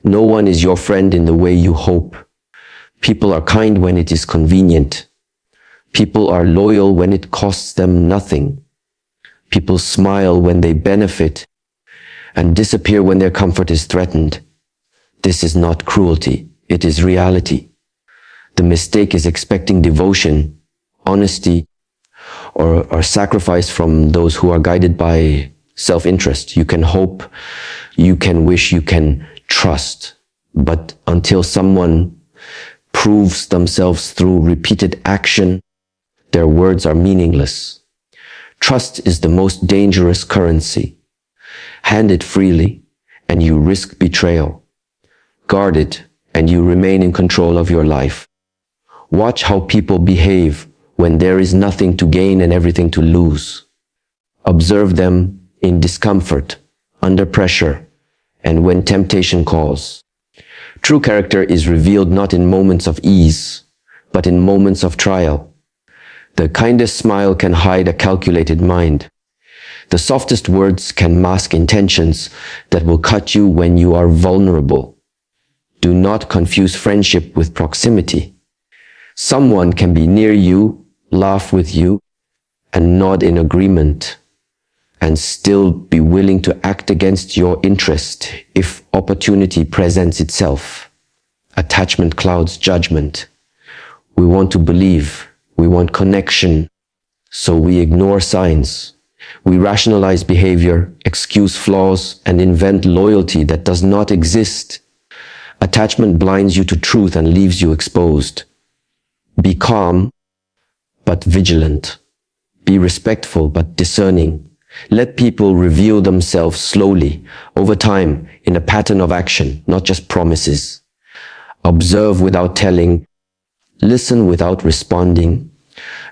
No one is your friend in the way you hope. People are kind when it is convenient. People are loyal when it costs them nothing. People smile when they benefit and disappear when their comfort is threatened. This is not cruelty, it is reality. The mistake is expecting devotion, honesty, or sacrifice from those who are guided by self-interest. You can hope, you can wish, you can trust, but until someone proves themselves through repeated action, their words are meaningless. Trust is the most dangerous currency. Hand it freely, and you risk betrayal. Guard it, and you remain in control of your life. Watch how people behave when there is nothing to gain and everything to lose. Observe them in discomfort, under pressure, and when temptation calls. True character is revealed not in moments of ease, but in moments of trial. The kindest smile can hide a calculated mind. The softest words can mask intentions that will cut you when you are vulnerable. Do not confuse friendship with proximity. Someone can be near you, laugh with you, and nod in agreement, and still be willing to act against your interest if opportunity presents itself. Attachment clouds judgment. We want to believe, we want connection, so we ignore signs. We rationalize behavior, excuse flaws, and invent loyalty that does not exist. Attachment blinds you to truth and leaves you exposed. Be calm, but vigilant. Be respectful, but discerning. Let people reveal themselves slowly, over time, in a pattern of action, not just promises. Observe without telling, listen without responding,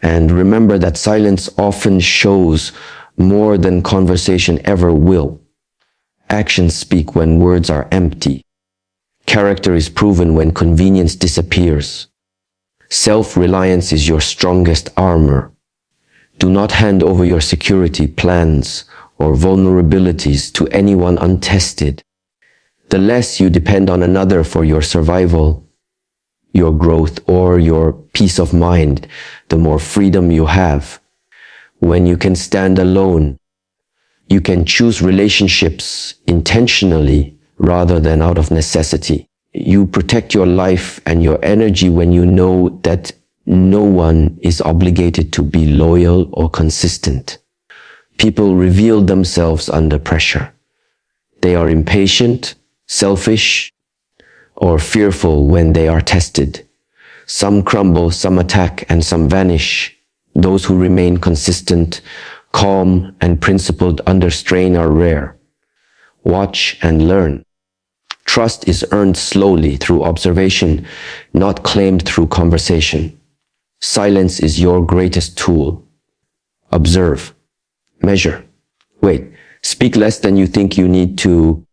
and remember that silence often shows more than conversation ever will. Actions speak when words are empty. Character is proven when convenience disappears. Self-reliance is your strongest armor. Do not hand over your security, plans, or vulnerabilities to anyone untested. The less you depend on another for your survival, your growth, or your peace of mind, the more freedom you have. When you can stand alone, you can choose relationships intentionally rather than out of necessity. You protect your life and your energy when you know that no one is obligated to be loyal or consistent. People reveal themselves under pressure. They are impatient, selfish, or fearful when they are tested. Some crumble, some attack, and some vanish. Those who remain consistent, calm, and principled under strain are rare. Watch and learn. Trust is earned slowly through observation, not claimed through conversation. Silence is your greatest tool. Observe. Measure. Wait, speak less than you think you need to,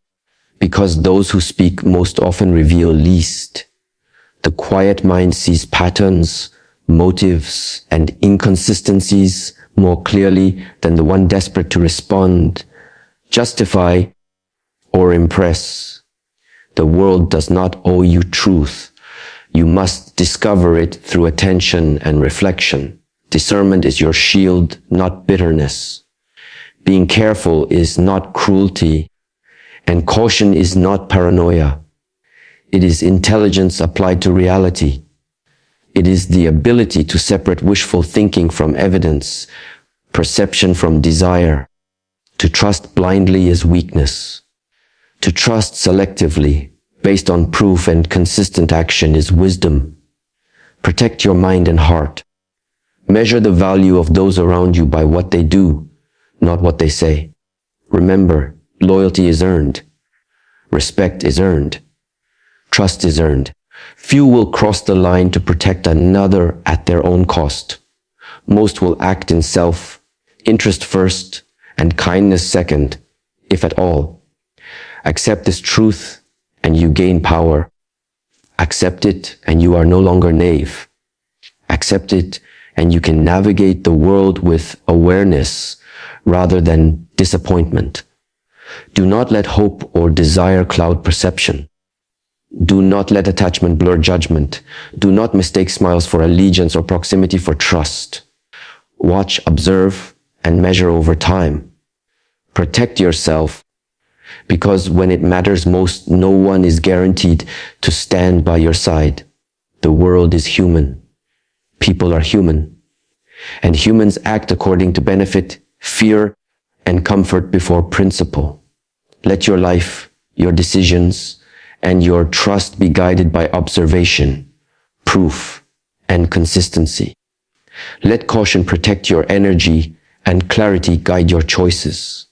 because those who speak most often reveal least. The quiet mind sees patterns, motives, and inconsistencies more clearly than the one desperate to respond, justify, or impress. The world does not owe you truth. You must discover it through attention and reflection. Discernment is your shield, not bitterness. Being careful is not cruelty, and caution is not paranoia. It is intelligence applied to reality. It is the ability to separate wishful thinking from evidence, perception from desire. To trust blindly is weakness. To trust selectively, based on proof and consistent action, is wisdom. Protect your mind and heart. Measure the value of those around you by what they do, not what they say. Remember, loyalty is earned. Respect is earned. Trust is earned. Few will cross the line to protect another at their own cost. Most will act in self-interest first and kindness second, if at all. Accept this truth and you gain power. Accept it and you are no longer naive. Accept it and you can navigate the world with awareness rather than disappointment. Do not let hope or desire cloud perception. Do not let attachment blur judgment. Do not mistake smiles for allegiance or proximity for trust. Watch, observe, and measure over time. Protect yourself, because when it matters most, no one is guaranteed to stand by your side. The world is human. People are human. And humans act according to benefit, fear, and comfort before principle. Let your life, your decisions, and your trust be guided by observation, proof, and consistency. Let caution protect your energy and clarity guide your choices.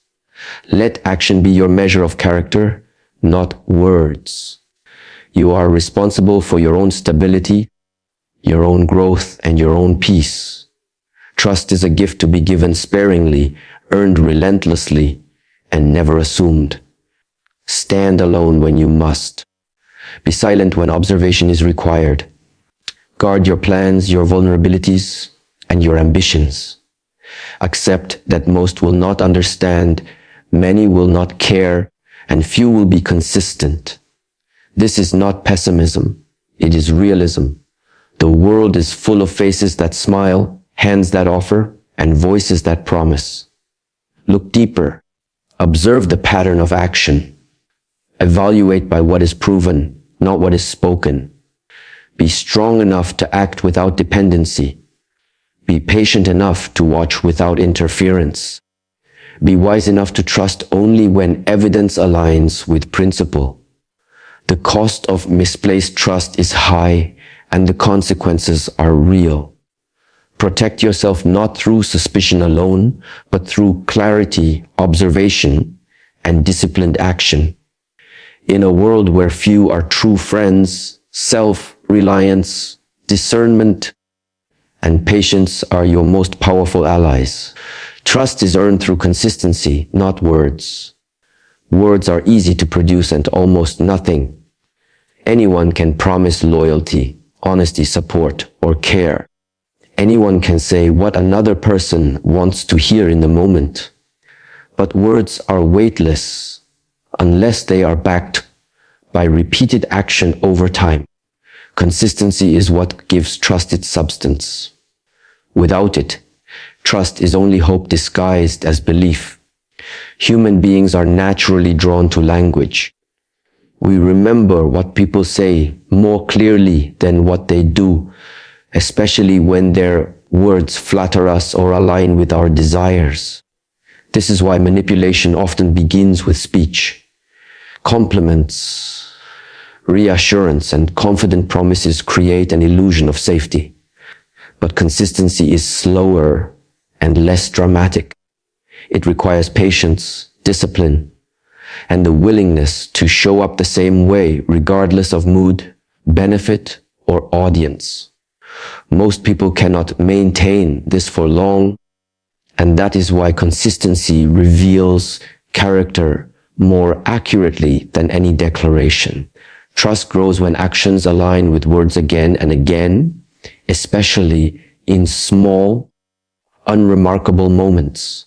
Let action be your measure of character, not words. You are responsible for your own stability, your own growth, and your own peace. Trust is a gift to be given sparingly, earned relentlessly, and never assumed. Stand alone when you must. Be silent when observation is required. Guard your plans, your vulnerabilities, and your ambitions. Accept that most will not understand, many will not care, and few will be consistent. This is not pessimism, it is realism. The world is full of faces that smile, hands that offer, and voices that promise. Look deeper. Observe the pattern of action. Evaluate by what is proven, not what is spoken. Be strong enough to act without dependency. Be patient enough to watch without interference. Be wise enough to trust only when evidence aligns with principle. The cost of misplaced trust is high, and the consequences are real. Protect yourself not through suspicion alone, but through clarity, observation, and disciplined action. In a world where few are true friends, self-reliance, discernment, and patience are your most powerful allies. Trust is earned through consistency, not words. Words are easy to produce and almost nothing. Anyone can promise loyalty, honesty, support, or care. Anyone can say what another person wants to hear in the moment. But words are weightless unless they are backed by repeated action over time. Consistency is what gives trust its substance. Without it, trust is only hope disguised as belief. Human beings are naturally drawn to language. We remember what people say more clearly than what they do, especially when their words flatter us or align with our desires. This is why manipulation often begins with speech. Compliments, reassurance, and confident promises create an illusion of safety. But consistency is slower and less dramatic. It requires patience, discipline, and the willingness to show up the same way regardless of mood, benefit, or audience. Most people cannot maintain this for long, and that is why consistency reveals character more accurately than any declaration. Trust grows when actions align with words again and again, especially in small, unremarkable moments.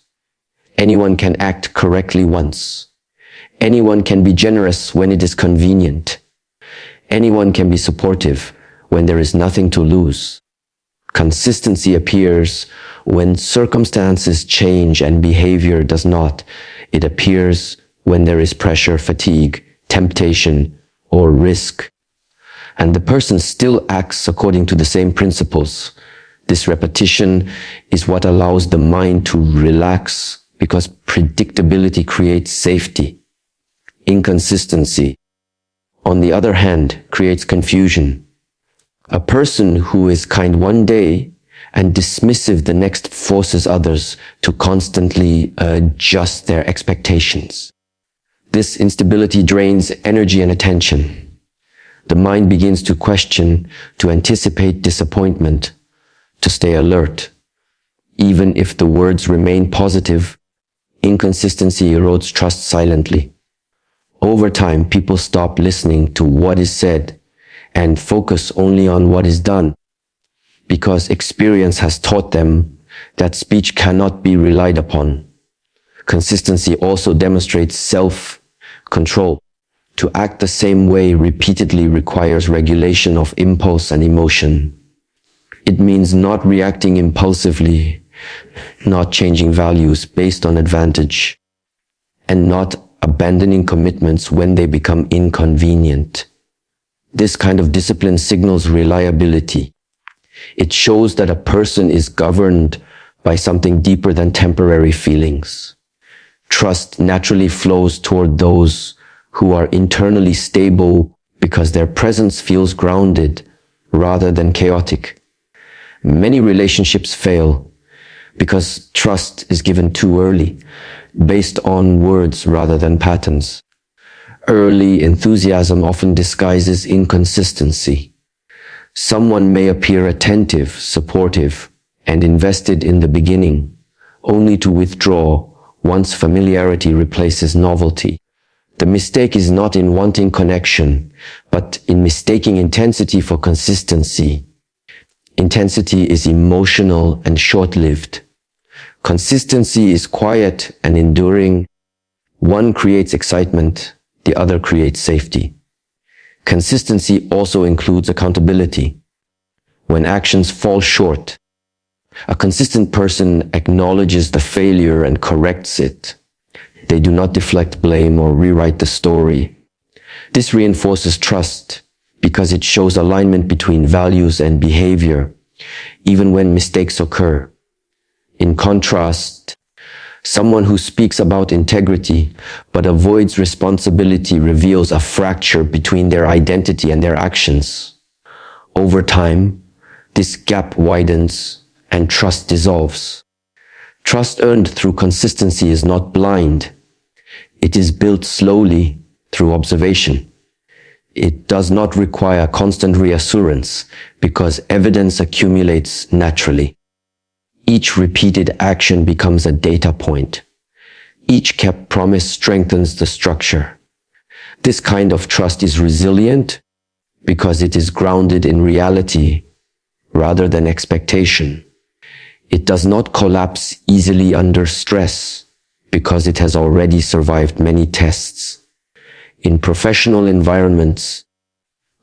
Anyone can act correctly once. Anyone can be generous when it is convenient. Anyone can be supportive when there is nothing to lose. Consistency appears when circumstances change and behavior does not. It appears when there is pressure, fatigue, temptation, or risk. And the person still acts according to the same principles. This repetition is what allows the mind to relax because predictability creates safety. Inconsistency, on the other hand, creates confusion. A person who is kind one day and dismissive the next forces others to constantly adjust their expectations. This instability drains energy and attention. The mind begins to question, to anticipate disappointment, to stay alert. Even if the words remain positive, inconsistency erodes trust silently. Over time, people stop listening to what is said and focus only on what is done, because experience has taught them that speech cannot be relied upon. Consistency also demonstrates self-control. To act the same way repeatedly requires regulation of impulse and emotion. It means not reacting impulsively, not changing values based on advantage, and not abandoning commitments when they become inconvenient. This kind of discipline signals reliability. It shows that a person is governed by something deeper than temporary feelings. Trust naturally flows toward those who are internally stable because their presence feels grounded rather than chaotic. Many relationships fail because trust is given too early, based on words rather than patterns. Early enthusiasm often disguises inconsistency. Someone may appear attentive, supportive, and invested in the beginning, only to withdraw once familiarity replaces novelty. The mistake is not in wanting connection, but in mistaking intensity for consistency. Intensity is emotional and short-lived. Consistency is quiet and enduring. One creates excitement, the other creates safety. Consistency also includes accountability. When actions fall short, a consistent person acknowledges the failure and corrects it. They do not deflect blame or rewrite the story. This reinforces trust because it shows alignment between values and behavior, even when mistakes occur. In contrast, someone who speaks about integrity but avoids responsibility reveals a fracture between their identity and their actions. Over time, this gap widens and trust dissolves. Trust earned through consistency is not blind. It is built slowly through observation. It does not require constant reassurance because evidence accumulates naturally. Each repeated action becomes a data point. Each kept promise strengthens the structure. This kind of trust is resilient because it is grounded in reality rather than expectation. It does not collapse easily under stress because it has already survived many tests. In professional environments,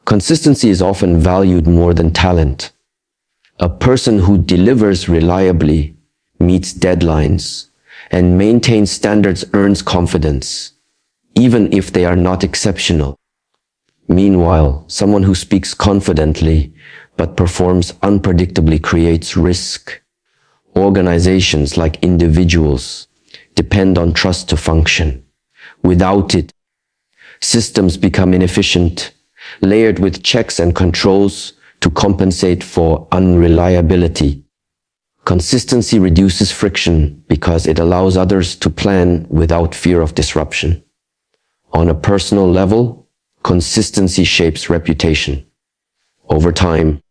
consistency is often valued more than talent. A person who delivers reliably, meets deadlines, and maintains standards earns confidence, even if they are not exceptional. Meanwhile, someone who speaks confidently but performs unpredictably creates risk. Organizations, like individuals, depend on trust to function. Without it, systems become inefficient, layered with checks and controls to compensate for unreliability. Consistency reduces friction because it allows others to plan without fear of disruption. On a personal level, consistency shapes reputation. Over time,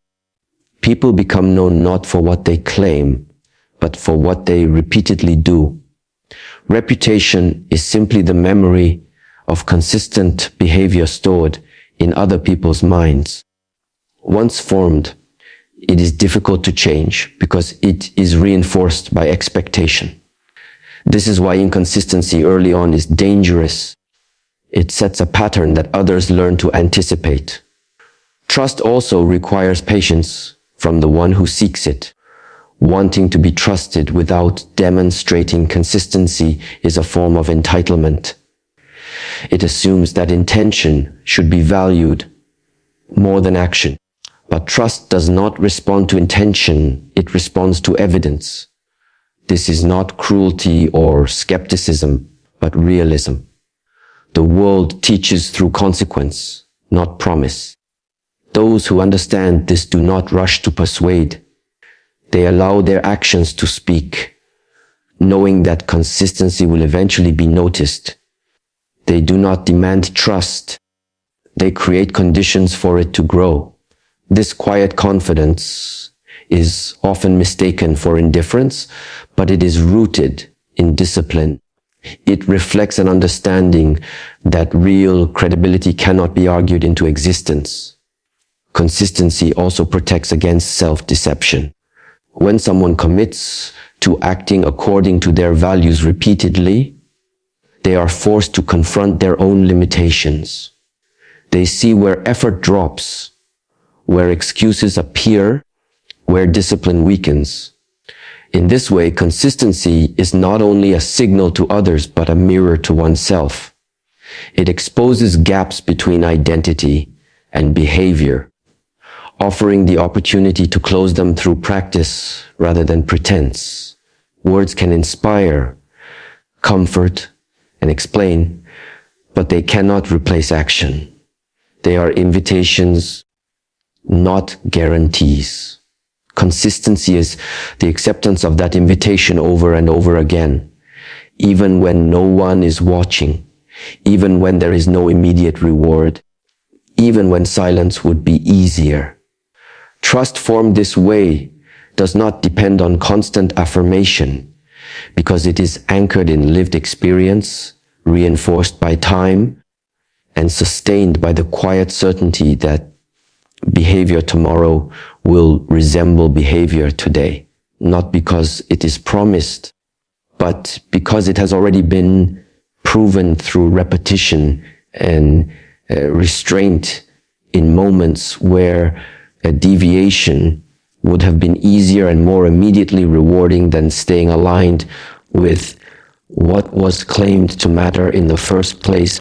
people become known not for what they claim, but for what they repeatedly do. Reputation is simply the memory of consistent behavior stored in other people's minds. Once formed, it is difficult to change because it is reinforced by expectation. This is why inconsistency early on is dangerous. It sets a pattern that others learn to anticipate. Trust also requires patience from the one who seeks it. Wanting to be trusted without demonstrating consistency is a form of entitlement. It assumes that intention should be valued more than action. But trust does not respond to intention, it responds to evidence. This is not cruelty or skepticism, but realism. The world teaches through consequence, not promise. Those who understand this do not rush to persuade. They allow their actions to speak, knowing that consistency will eventually be noticed. They do not demand trust. They create conditions for it to grow. This quiet confidence is often mistaken for indifference, but it is rooted in discipline. It reflects an understanding that real credibility cannot be argued into existence. Consistency also protects against self-deception. When someone commits to acting according to their values repeatedly, They are forced to confront their own limitations. They see where effort drops, where excuses appear, where discipline weakens. In this way, consistency is not only a signal to others, but a mirror to oneself. It exposes gaps between identity and behavior, offering the opportunity to close them through practice rather than pretense. Words can inspire, comfort, and explain, but they cannot replace action. They are invitations, not guarantees. Consistency is the acceptance of that invitation over and over again, even when no one is watching, even when there is no immediate reward, even when silence would be easier. Trust formed this way does not depend on constant affirmation, because it is anchored in lived experience, reinforced by time, and sustained by the quiet certainty that behavior tomorrow will resemble behavior today, not because it is promised, but because it has already been proven through repetition and restraint in moments where a deviation would have been easier and more immediately rewarding than staying aligned with what was claimed to matter in the first place.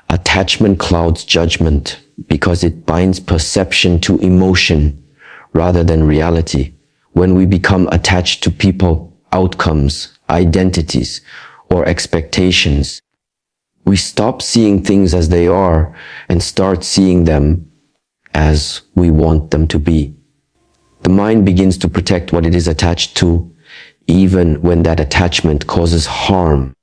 Attachment clouds judgment because it binds perception to emotion rather than reality. When we become attached to people, outcomes, identities, or expectations, we stop seeing things as they are and start seeing them as we want them to be. The mind begins to protect what it is attached to, even when that attachment causes harm.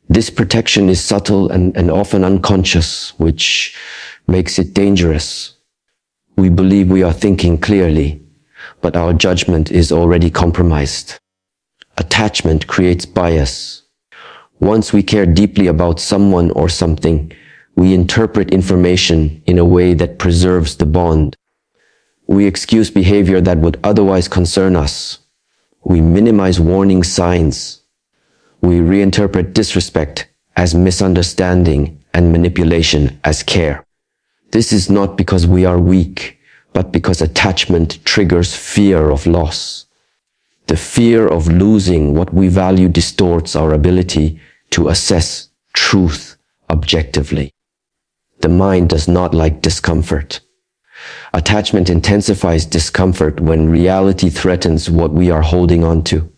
This protection is subtle and often unconscious, which makes it dangerous. We believe we are thinking clearly, but our judgment is already compromised. Attachment creates bias. Once we care deeply about someone or something, we interpret information in a way that preserves the bond. We excuse behavior that would otherwise concern us. We minimize warning signs. We reinterpret disrespect as misunderstanding and manipulation as care. This is not because we are weak, but because attachment triggers fear of loss. The fear of losing what we value distorts our ability to assess truth objectively. The mind does not like discomfort. Attachment intensifies discomfort when reality threatens what we are holding on to.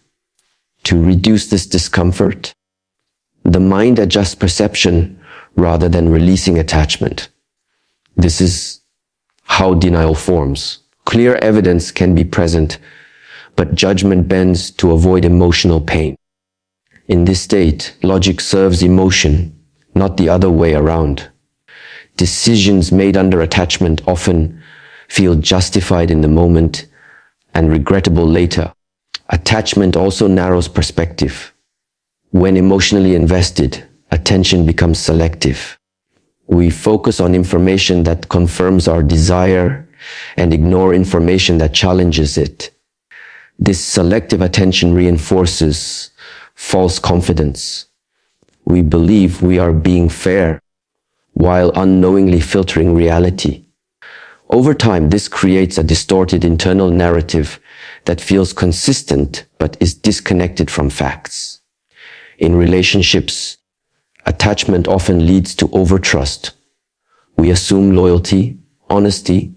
To reduce this discomfort, the mind adjusts perception rather than releasing attachment. This is how denial forms. Clear evidence can be present, but judgment bends to avoid emotional pain. In this state, logic serves emotion, not the other way around. Decisions made under attachment often feel justified in the moment and regrettable later. Attachment also narrows perspective. When emotionally invested, attention becomes selective. We focus on information that confirms our desire and ignore information that challenges it. This selective attention reinforces false confidence. We believe we are being fair while unknowingly filtering reality. Over time, this creates a distorted internal narrative that feels consistent but is disconnected from facts. In relationships, attachment often leads to overtrust. We assume loyalty, honesty,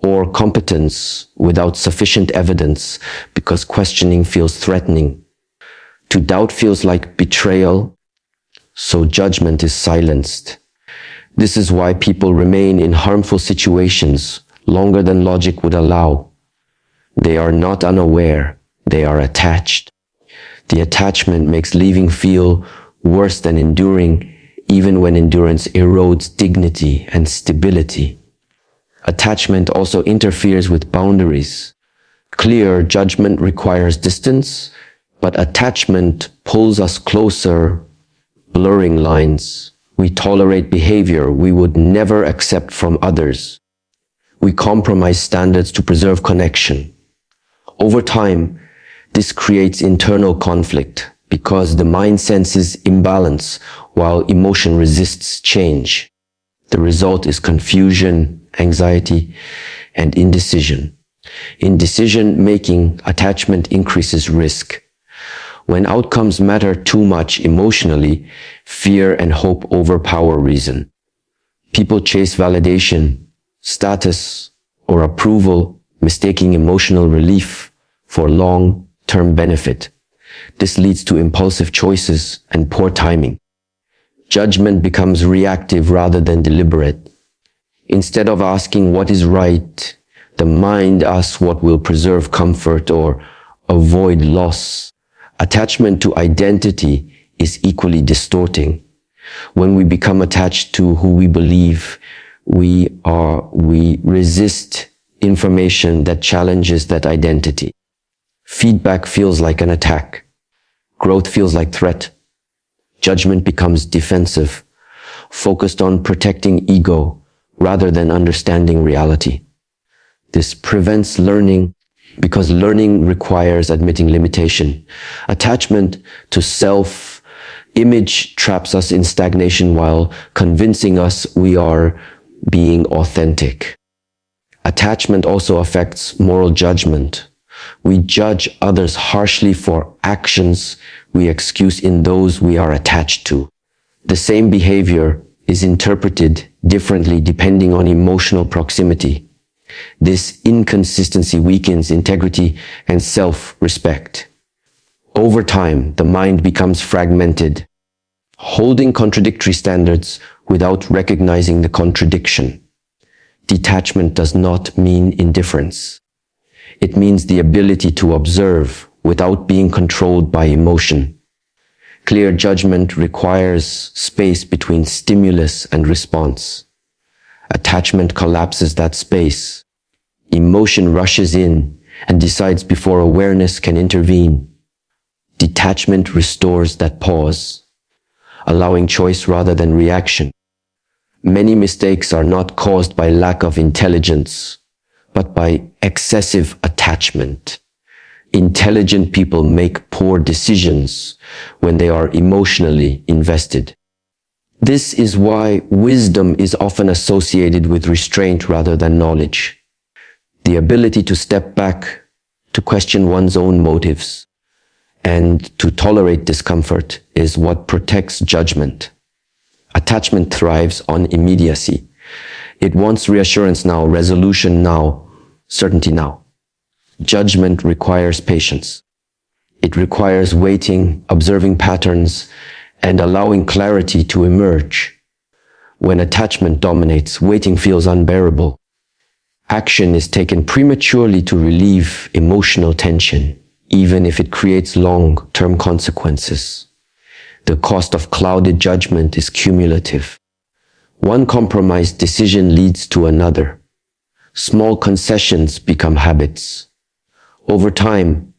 or competence without sufficient evidence because questioning feels threatening. To doubt feels like betrayal, so judgment is silenced. This is why people remain in harmful situations longer than logic would allow. They are not unaware, they are attached. The attachment makes leaving feel worse than enduring, even when endurance erodes dignity and stability. Attachment also interferes with boundaries. Clear judgment requires distance, but attachment pulls us closer, blurring lines. We tolerate behavior we would never accept from others. We compromise standards to preserve connection. Over time, this creates internal conflict because the mind senses imbalance while emotion resists change. The result is confusion, anxiety, and indecision. In decision-making, attachment increases risk. When outcomes matter too much emotionally, fear and hope overpower reason. People chase validation, status, or approval, mistaking emotional relief for long-term benefit. This leads to impulsive choices and poor timing. Judgment becomes reactive rather than deliberate. Instead of asking what is right, the mind asks what will preserve comfort or avoid loss. Attachment to identity is equally distorting. When we become attached to who we believe we are, we resist information that challenges that identity. Feedback feels like an attack. Growth feels like threat. Judgment becomes defensive, focused on protecting ego rather than understanding reality. This prevents learning because learning requires admitting limitation. Attachment to self-image traps us in stagnation while convincing us we are being authentic. Attachment also affects moral judgment. We judge others harshly for actions we excuse in those we are attached to. The same behavior is interpreted differently depending on emotional proximity. This inconsistency weakens integrity and self-respect. Over time, the mind becomes fragmented, holding contradictory standards without recognizing the contradiction. Detachment does not mean indifference. It means the ability to observe without being controlled by emotion. Clear judgment requires space between stimulus and response. Attachment collapses that space. Emotion rushes in and decides before awareness can intervene. Detachment restores that pause, allowing choice rather than reaction. Many mistakes are not caused by lack of intelligence, but by excessive attachment. Intelligent people make poor decisions when they are emotionally invested. This is why wisdom is often associated with restraint rather than knowledge. The ability to step back, to question one's own motives, and to tolerate discomfort is what protects judgment. Attachment thrives on immediacy. It wants reassurance now, resolution now, certainty now. Judgment requires patience. It requires waiting, observing patterns, and allowing clarity to emerge. When attachment dominates, waiting feels unbearable. Action is taken prematurely to relieve emotional tension, even if it creates long-term consequences. The cost of clouded judgment is cumulative. One compromised decision leads to another. Small concessions become habits. Over time,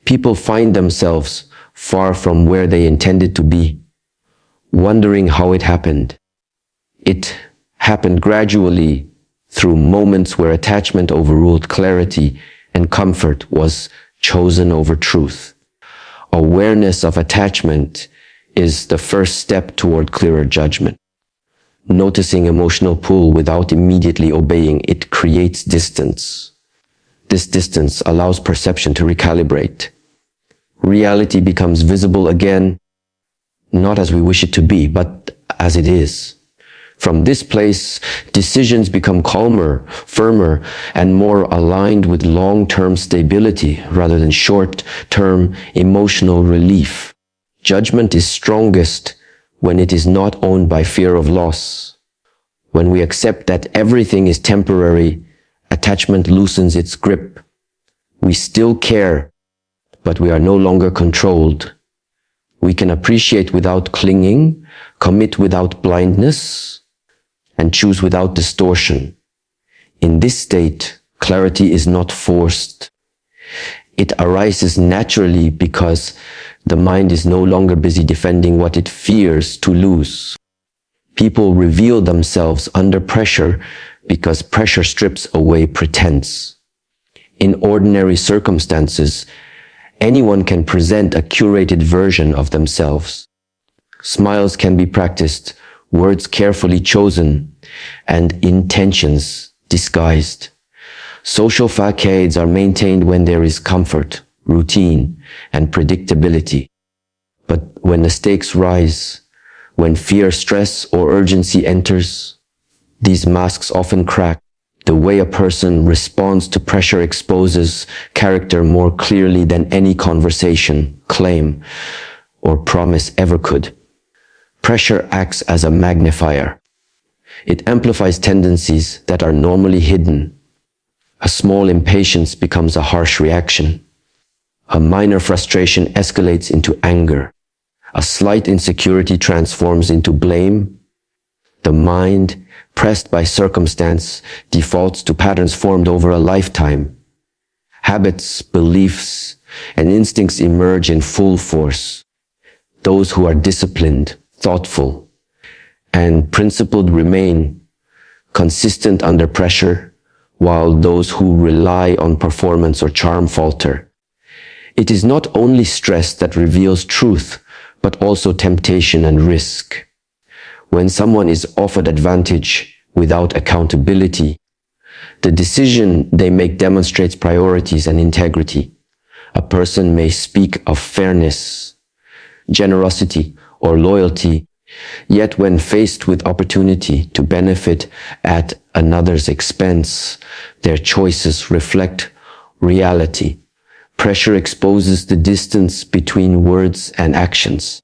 people find themselves far from where they intended to be, wondering how it happened. It happened gradually through moments where attachment overruled clarity and comfort was chosen over truth. Awareness of attachment is the first step toward clearer judgment. Noticing emotional pull without immediately obeying it creates distance. This distance allows perception to recalibrate. Reality becomes visible again, not as we wish it to be, but as it is. From this place, decisions become calmer, firmer, and more aligned with long-term stability rather than short-term emotional relief. Judgment is strongest when it is not owned by fear of loss. When we accept that everything is temporary, attachment loosens its grip. We still care, but we are no longer controlled. We can appreciate without clinging, commit without blindness, and choose without distortion. In this state, clarity is not forced. It arises naturally because the mind is no longer busy defending what it fears to lose. People reveal themselves under pressure because pressure strips away pretense. In ordinary circumstances, Anyone can present a curated version of themselves. Smiles can be practiced, words carefully chosen, and intentions disguised. Social facades are maintained when there is comfort, routine, and predictability. But when the stakes rise, when fear, stress, or urgency enters, these masks often crack. The way a person responds to pressure exposes character more clearly than any conversation, claim, or promise ever could. Pressure acts as a magnifier. It amplifies tendencies that are normally hidden. A small impatience becomes a harsh reaction. A minor frustration escalates into anger. A slight insecurity transforms into blame. The mind, pressed by circumstance, defaults to patterns formed over a lifetime. Habits, beliefs, and instincts emerge in full force. Those who are disciplined, thoughtful, and principled remain consistent under pressure, while those who rely on performance or charm falter. It is not only stress that reveals truth, but also temptation and risk. When someone is offered advantage without accountability, the decision they make demonstrates priorities and integrity. A person may speak of fairness, generosity, or loyalty, yet when faced with opportunity to benefit at another's expense, their choices reflect reality. Pressure exposes the distance between words and actions.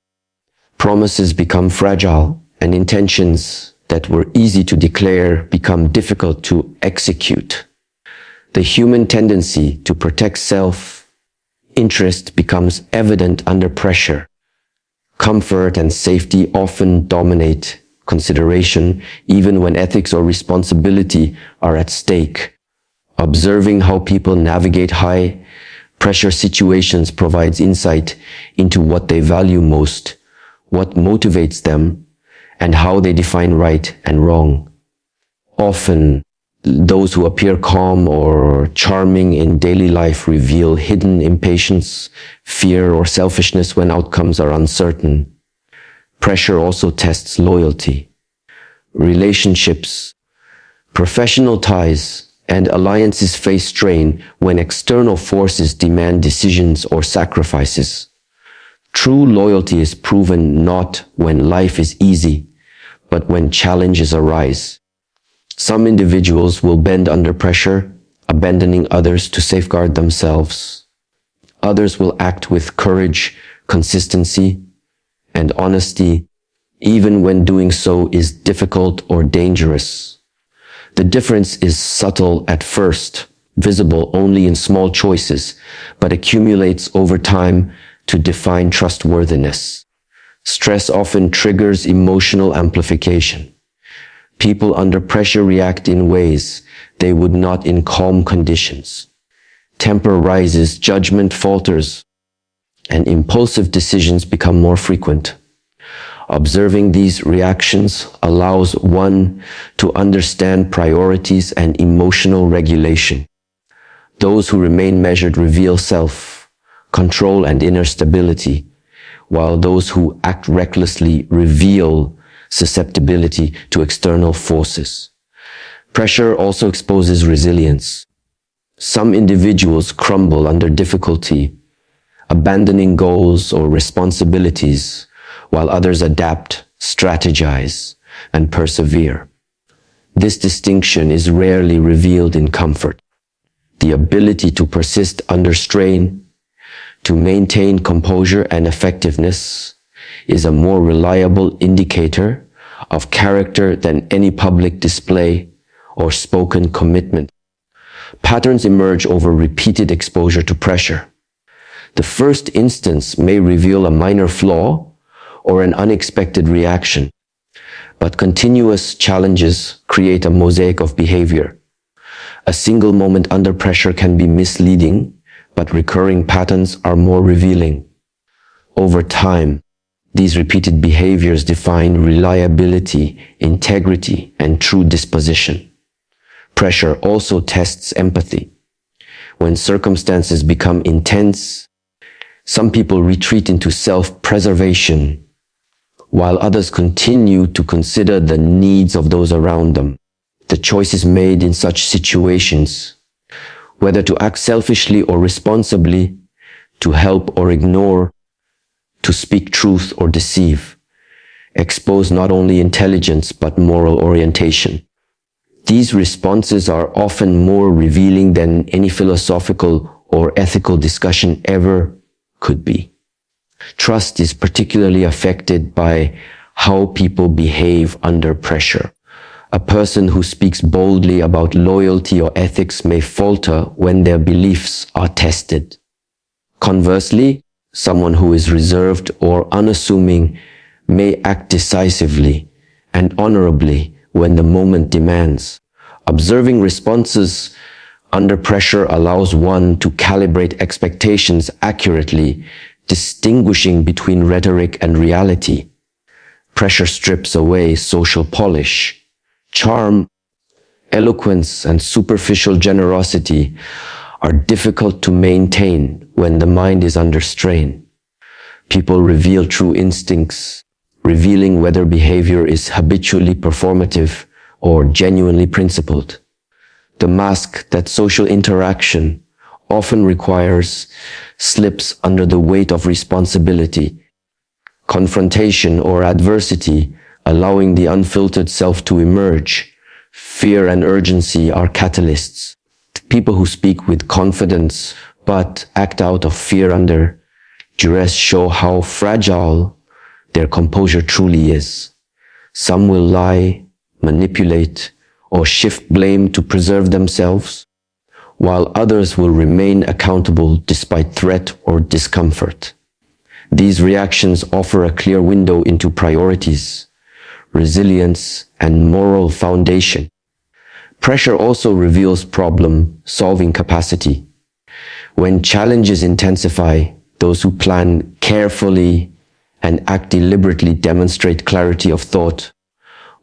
Promises become fragile, and intentions that were easy to declare become difficult to execute. The human tendency to protect self-interest becomes evident under pressure. Comfort and safety often dominate consideration, even when ethics or responsibility are at stake. Observing how people navigate high-pressure situations provides insight into what they value most, what motivates them, and how they define right and wrong. Often, those who appear calm or charming in daily life reveal hidden impatience, fear, or selfishness when outcomes are uncertain. Pressure also tests loyalty. Relationships, professional ties, and alliances face strain when external forces demand decisions or sacrifices. True loyalty is proven not when life is easy, but when challenges arise. Some individuals will bend under pressure, abandoning others to safeguard themselves. Others will act with courage, consistency, and honesty, even when doing so is difficult or dangerous. The difference is subtle at first, visible only in small choices, but accumulates over time to define trustworthiness. Stress often triggers emotional amplification. People under pressure react in ways they would not in calm conditions. Temper rises, judgment falters, and impulsive decisions become more frequent. Observing these reactions allows one to understand priorities and emotional regulation. Those who remain measured reveal self-control and inner stability, while those who act recklessly reveal susceptibility to external forces. Pressure also exposes resilience. Some individuals crumble under difficulty, abandoning goals or responsibilities, while others adapt, strategize, and persevere. This distinction is rarely revealed in comfort. The ability to persist under strain, to maintain composure and effectiveness, is a more reliable indicator of character than any public display or spoken commitment. Patterns emerge over repeated exposure to pressure. The first instance may reveal a minor flaw or an unexpected reaction, but continuous challenges create a mosaic of behavior. A single moment under pressure can be misleading, but recurring patterns are more revealing. Over time, these repeated behaviors define reliability, integrity, and true disposition. Pressure also tests empathy. When circumstances become intense, Some people retreat into self-preservation, while others continue to consider the needs of those around them. The choices made in such situations, whether to act selfishly or responsibly, to help or ignore, to speak truth or deceive, expose not only intelligence but moral orientation. These responses are often more revealing than any philosophical or ethical discussion ever could be. Trust is particularly affected by how people behave under pressure. A person who speaks boldly about loyalty or ethics may falter when their beliefs are tested. Conversely, someone who is reserved or unassuming may act decisively and honorably when the moment demands. Observing responses under pressure allows one to calibrate expectations accurately, distinguishing between rhetoric and reality. Pressure strips away social polish. Charm, eloquence, and superficial generosity are difficult to maintain when the mind is under strain. People reveal true instincts, revealing whether behavior is habitually performative or genuinely principled. The mask that social interaction often requires slips under the weight of responsibility, confrontation or adversity, allowing the unfiltered self to emerge. Fear and urgency are catalysts. People who speak with confidence but act out of fear under duress show how fragile their composure truly is. Some will lie, manipulate, or shift blame to preserve themselves, while others will remain accountable despite threat or discomfort. These reactions offer a clear window into priorities, resilience, and moral foundation. Pressure also reveals problem-solving capacity. When challenges intensify, those who plan carefully and act deliberately demonstrate clarity of thought,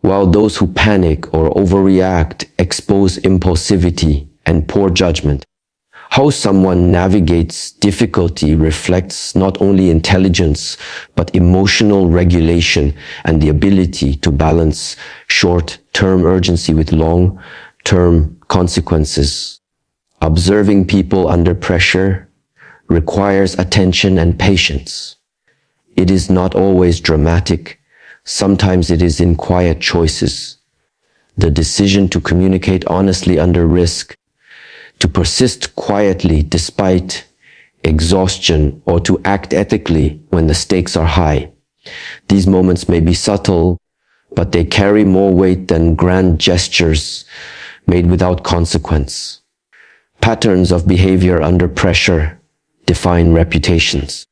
while those who panic or overreact expose impulsivity and poor judgment. How someone navigates difficulty reflects not only intelligence, but emotional regulation and the ability to balance short-term urgency with long-term consequences. Observing people under pressure requires attention and patience. It is not always dramatic. Sometimes it is in quiet choices. The decision to communicate honestly under risk, to persist quietly despite exhaustion, or to act ethically when the stakes are high. These moments may be subtle, but they carry more weight than grand gestures made without consequence. Patterns of behavior under pressure define reputations.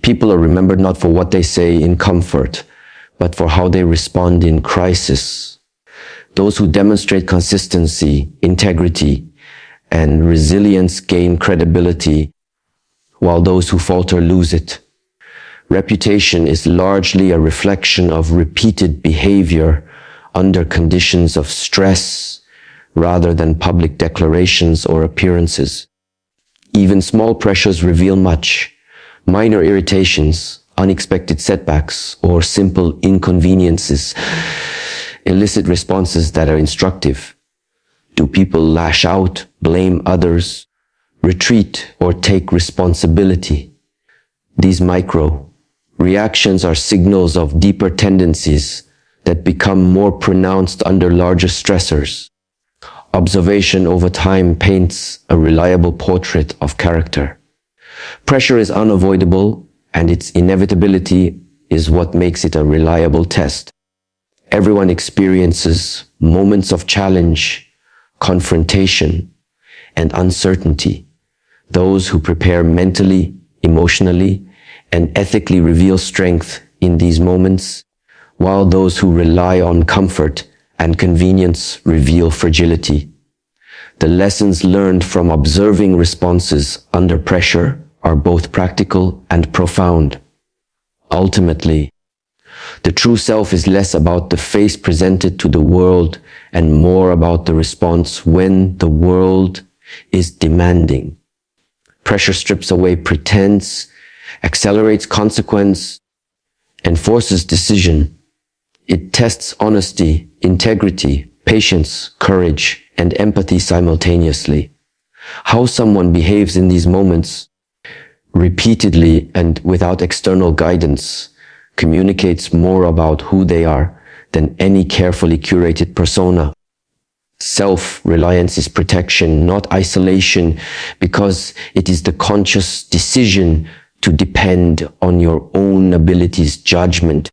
People are remembered not for what they say in comfort, but for how they respond in crisis. Those who demonstrate consistency, integrity, and resilience gain credibility, while those who falter lose it. Reputation is largely a reflection of repeated behavior under conditions of stress, rather than public declarations or appearances. Even small pressures reveal much. Minor irritations, unexpected setbacks, or simple inconveniences elicit responses that are instructive. Do people lash out, blame others, retreat, or take responsibility? These micro reactions are signals of deeper tendencies that become more pronounced under larger stressors. Observation over time paints a reliable portrait of character. Pressure is unavoidable, and its inevitability is what makes it a reliable test. Everyone experiences moments of challenge, confrontation, and uncertainty. Those who prepare mentally, emotionally, and ethically reveal strength in these moments, while those who rely on comfort and convenience reveal fragility. The lessons learned from observing responses under pressure are both practical and profound. Ultimately, the true self is less about the face presented to the world and more about the response when the world is demanding. Pressure strips away pretense accelerates consequence, enforces decision. It tests honesty, integrity, patience, courage, and empathy simultaneously. How someone behaves in these moments, repeatedly and without external guidance, communicates more about who they are than any carefully curated persona. Self-reliance is protection, not isolation, because it is the conscious decision to depend on your own abilities, judgment,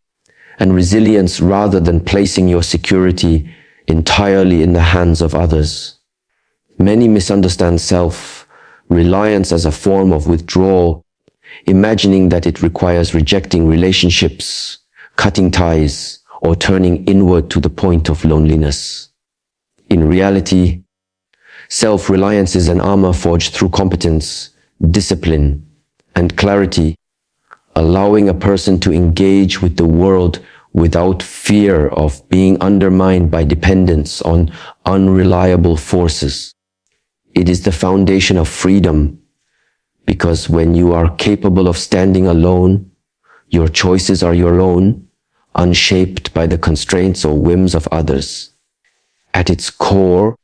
and resilience rather than placing your security entirely in the hands of others. Many misunderstand self-reliance as a form of withdrawal, imagining that it requires rejecting relationships, cutting ties, or turning inward to the point of loneliness. In reality, self-reliance is an armor forged through competence, discipline, and clarity, allowing a person to engage with the world without fear of being undermined by dependence on unreliable forces. It is the foundation of freedom, because when you are capable of standing alone, your choices are your own, unshaped by the constraints or whims of others. At its core,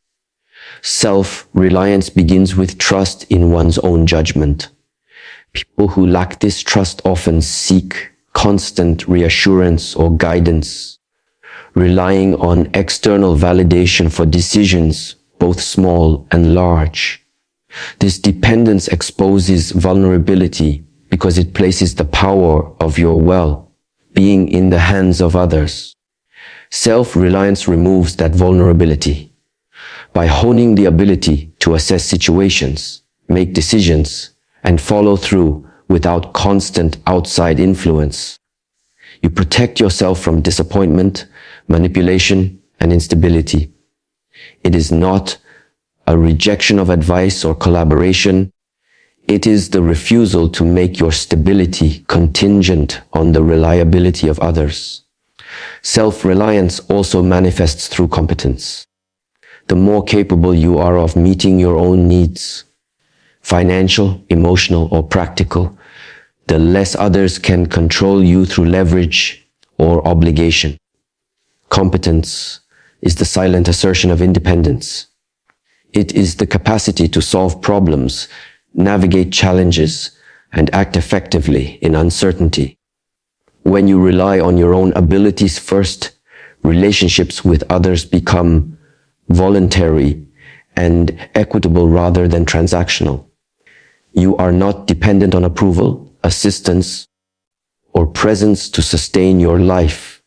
self-reliance begins with trust in one's own judgment. People who lack this trust often seek constant reassurance or guidance, relying on external validation for decisions, both small and large. This dependence exposes vulnerability because it places the power of your well-being in the hands of others. Self-reliance removes that vulnerability by honing the ability to assess situations, make decisions, and follow through without constant outside influence. You protect yourself from disappointment, manipulation, and instability. It is not a rejection of advice or collaboration. It is the refusal to make your stability contingent on the reliability of others. Self-reliance also manifests through competence. The more capable you are of meeting your own needs, financial, emotional, or practical, the less others can control you through leverage or obligation. Competence is the silent assertion of independence. It is the capacity to solve problems, navigate challenges, and act effectively in uncertainty. When you rely on your own abilities first, relationships with others become voluntary and equitable rather than transactional. You are not dependent on approval, assistance, or presence to sustain your life,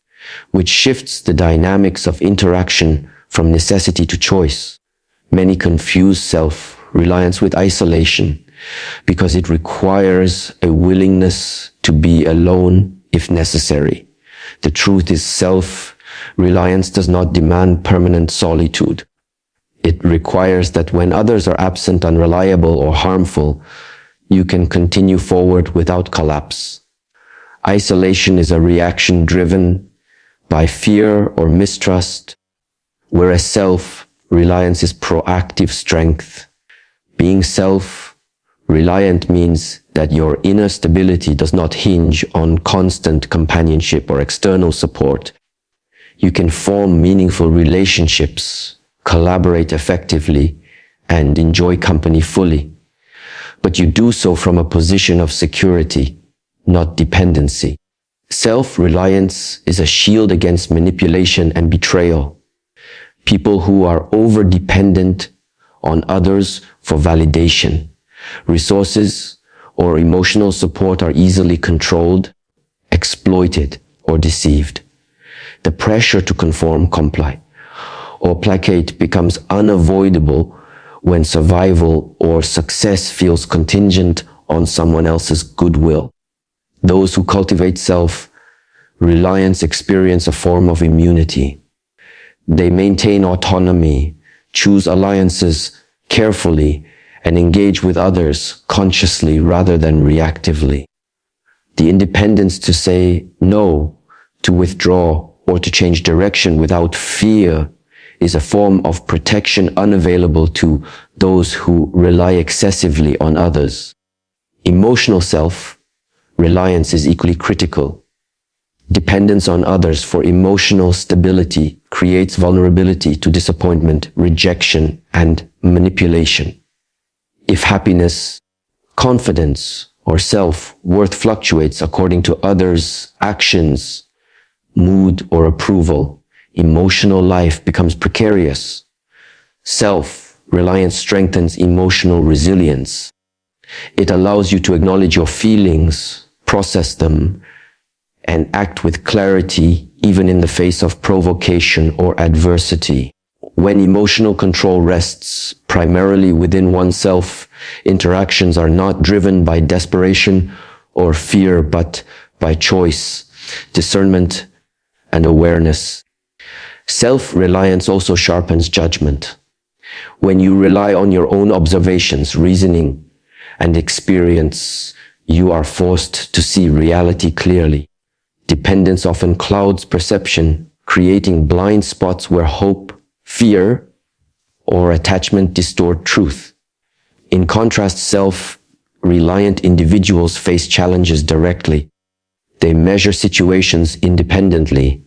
which shifts the dynamics of interaction from necessity to choice. Many confuse self-reliance with isolation because it requires a willingness to be alone if necessary. The truth is, self-reliance does not demand permanent solitude. It requires that when others are absent, unreliable, or harmful, you can continue forward without collapse. Isolation is a reaction driven by fear or mistrust, whereas self-reliance is proactive strength. Being self-reliant means that your inner stability does not hinge on constant companionship or external support. You can form meaningful relationships, collaborate effectively, and enjoy company fully. But you do so from a position of security, not dependency. Self-reliance is a shield against manipulation and betrayal. People who are over-dependent on others for validation, resources, or emotional support are easily controlled, exploited, or deceived. The pressure to conform, comply, or placate becomes unavoidable when survival or success feels contingent on someone else's goodwill. Those who cultivate self-reliance experience a form of immunity. They maintain autonomy, choose alliances carefully, and engage with others consciously rather than reactively. The independence to say no, to withdraw, or to change direction without fear is a form of protection unavailable to those who rely excessively on others. Emotional self self-reliance is equally critical. Dependence on others for emotional stability creates vulnerability to disappointment, rejection, and manipulation. If happiness, confidence, or self-worth fluctuates according to others' actions, mood, or approval, emotional life becomes precarious. Self-reliance strengthens emotional resilience. It allows you to acknowledge your feelings, process them, and act with clarity even in the face of provocation or adversity. When emotional control rests primarily within oneself, interactions are not driven by desperation or fear, but by choice, discernment, and awareness. Self-reliance also sharpens judgment. When you rely on your own observations, reasoning, and experience, you are forced to see reality clearly. Dependence often clouds perception, creating blind spots where hope, fear, or attachment distort truth. In contrast, self-reliant individuals face challenges directly. They measure situations independently,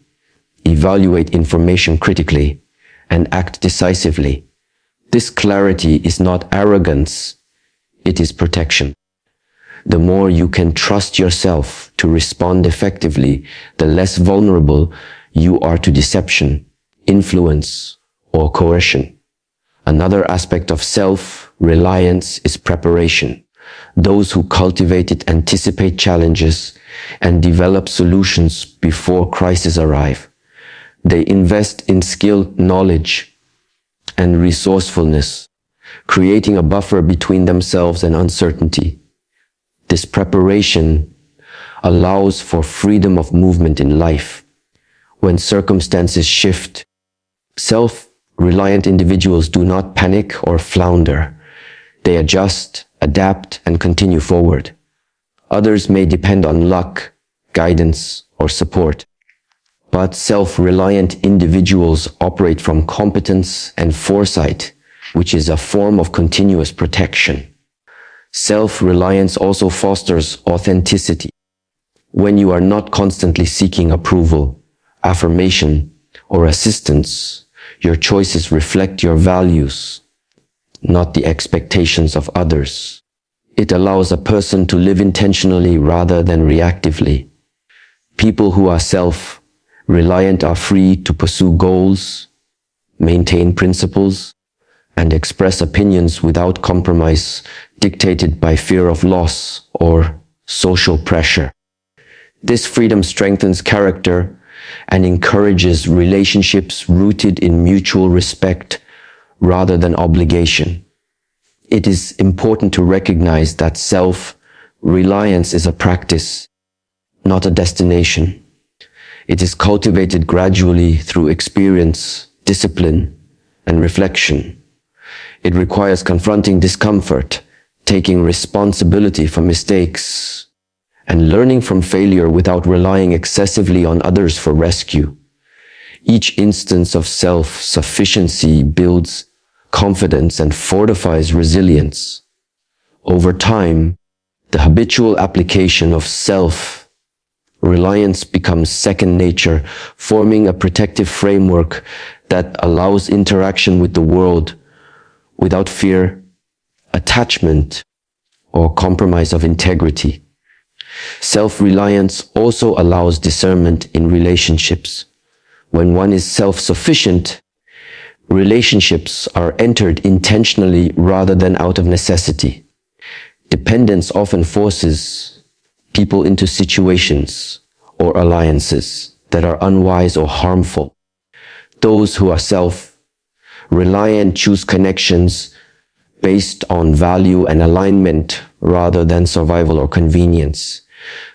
evaluate information critically, and act decisively. This clarity is not arrogance, it is protection. The more you can trust yourself to respond effectively, the less vulnerable you are to deception, influence, or coercion. Another aspect of self-reliance is preparation. Those who cultivate it anticipate challenges and develop solutions before crises arrive. They invest in skill, knowledge, and resourcefulness, creating a buffer between themselves and uncertainty. This preparation allows for freedom of movement in life. When circumstances shift, self-reliant individuals do not panic or flounder. They adjust, adapt, and continue forward. Others may depend on luck, guidance, or support. But self-reliant individuals operate from competence and foresight, which is a form of continuous protection. Self-reliance also fosters authenticity. When you are not constantly seeking approval, affirmation, or assistance, your choices reflect your values, not the expectations of others. It allows a person to live intentionally rather than reactively. People who are self-reliant are free to pursue goals, maintain principles, and express opinions without compromise dictated by fear of loss or social pressure. This freedom strengthens character and encourages relationships rooted in mutual respect rather than obligation. It is important to recognize that self-reliance is a practice, not a destination. It is cultivated gradually through experience, discipline, and reflection. It requires confronting discomfort, taking responsibility for mistakes, and learning from failure without relying excessively on others for rescue. Each instance of self-sufficiency builds confidence and fortifies resilience. Over time, the habitual application of self-reliance becomes second nature, forming a protective framework that allows interaction with the world without fear, attachment, or compromise of integrity. Self-reliance also allows discernment in relationships. When one is self-sufficient, relationships are entered intentionally rather than out of necessity. Dependence often forces people into situations or alliances that are unwise or harmful. Those who are self-reliant choose connections based on value and alignment rather than survival or convenience.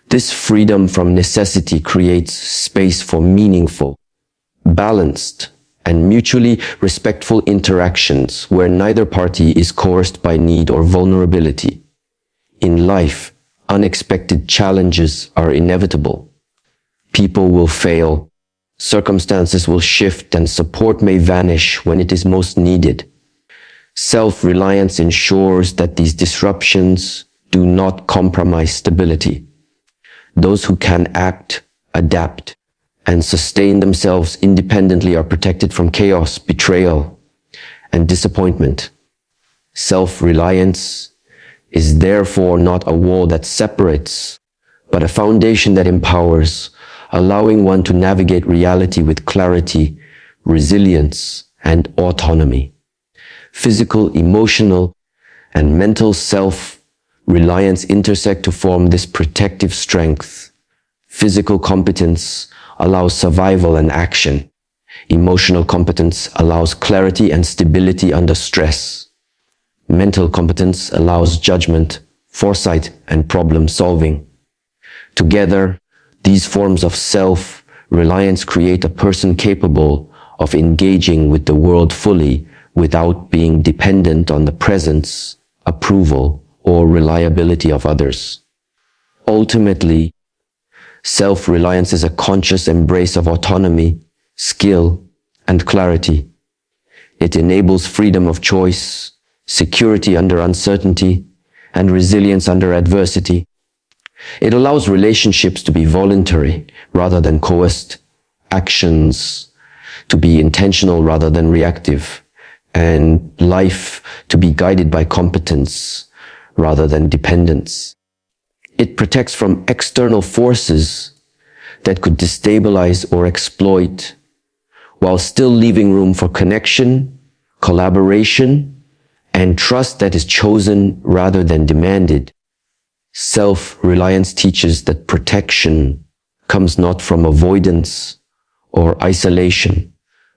This freedom from necessity creates space for meaningful, balanced, and mutually respectful interactions where neither party is coerced by need or vulnerability. In life, unexpected challenges are inevitable. People will fail, circumstances will shift, and support may vanish when it is most needed. Self-reliance ensures that these disruptions do not compromise stability. Those who can act, adapt, and sustain themselves independently are protected from chaos, betrayal, and disappointment. Self-reliance is therefore not a wall that separates, but a foundation that empowers, allowing one to navigate reality with clarity, resilience, and autonomy. Physical, emotional, and mental self-reliance intersect to form this protective strength. Physical competence allows survival and action. Emotional competence allows clarity and stability under stress. Mental competence allows judgment, foresight, and problem solving. Together, these forms of self-reliance create a person capable of engaging with the world fully without being dependent on the presence, approval, or reliability of others. Ultimately, self-reliance is a conscious embrace of autonomy, skill, and clarity. It enables freedom of choice, security under uncertainty, and resilience under adversity. It allows relationships to be voluntary rather than coerced, actions to be intentional rather than reactive, and life to be guided by competence rather than dependence. It protects from external forces that could destabilize or exploit, while still leaving room for connection, collaboration, and trust that is chosen rather than demanded. Self-reliance teaches that protection comes not from avoidance or isolation,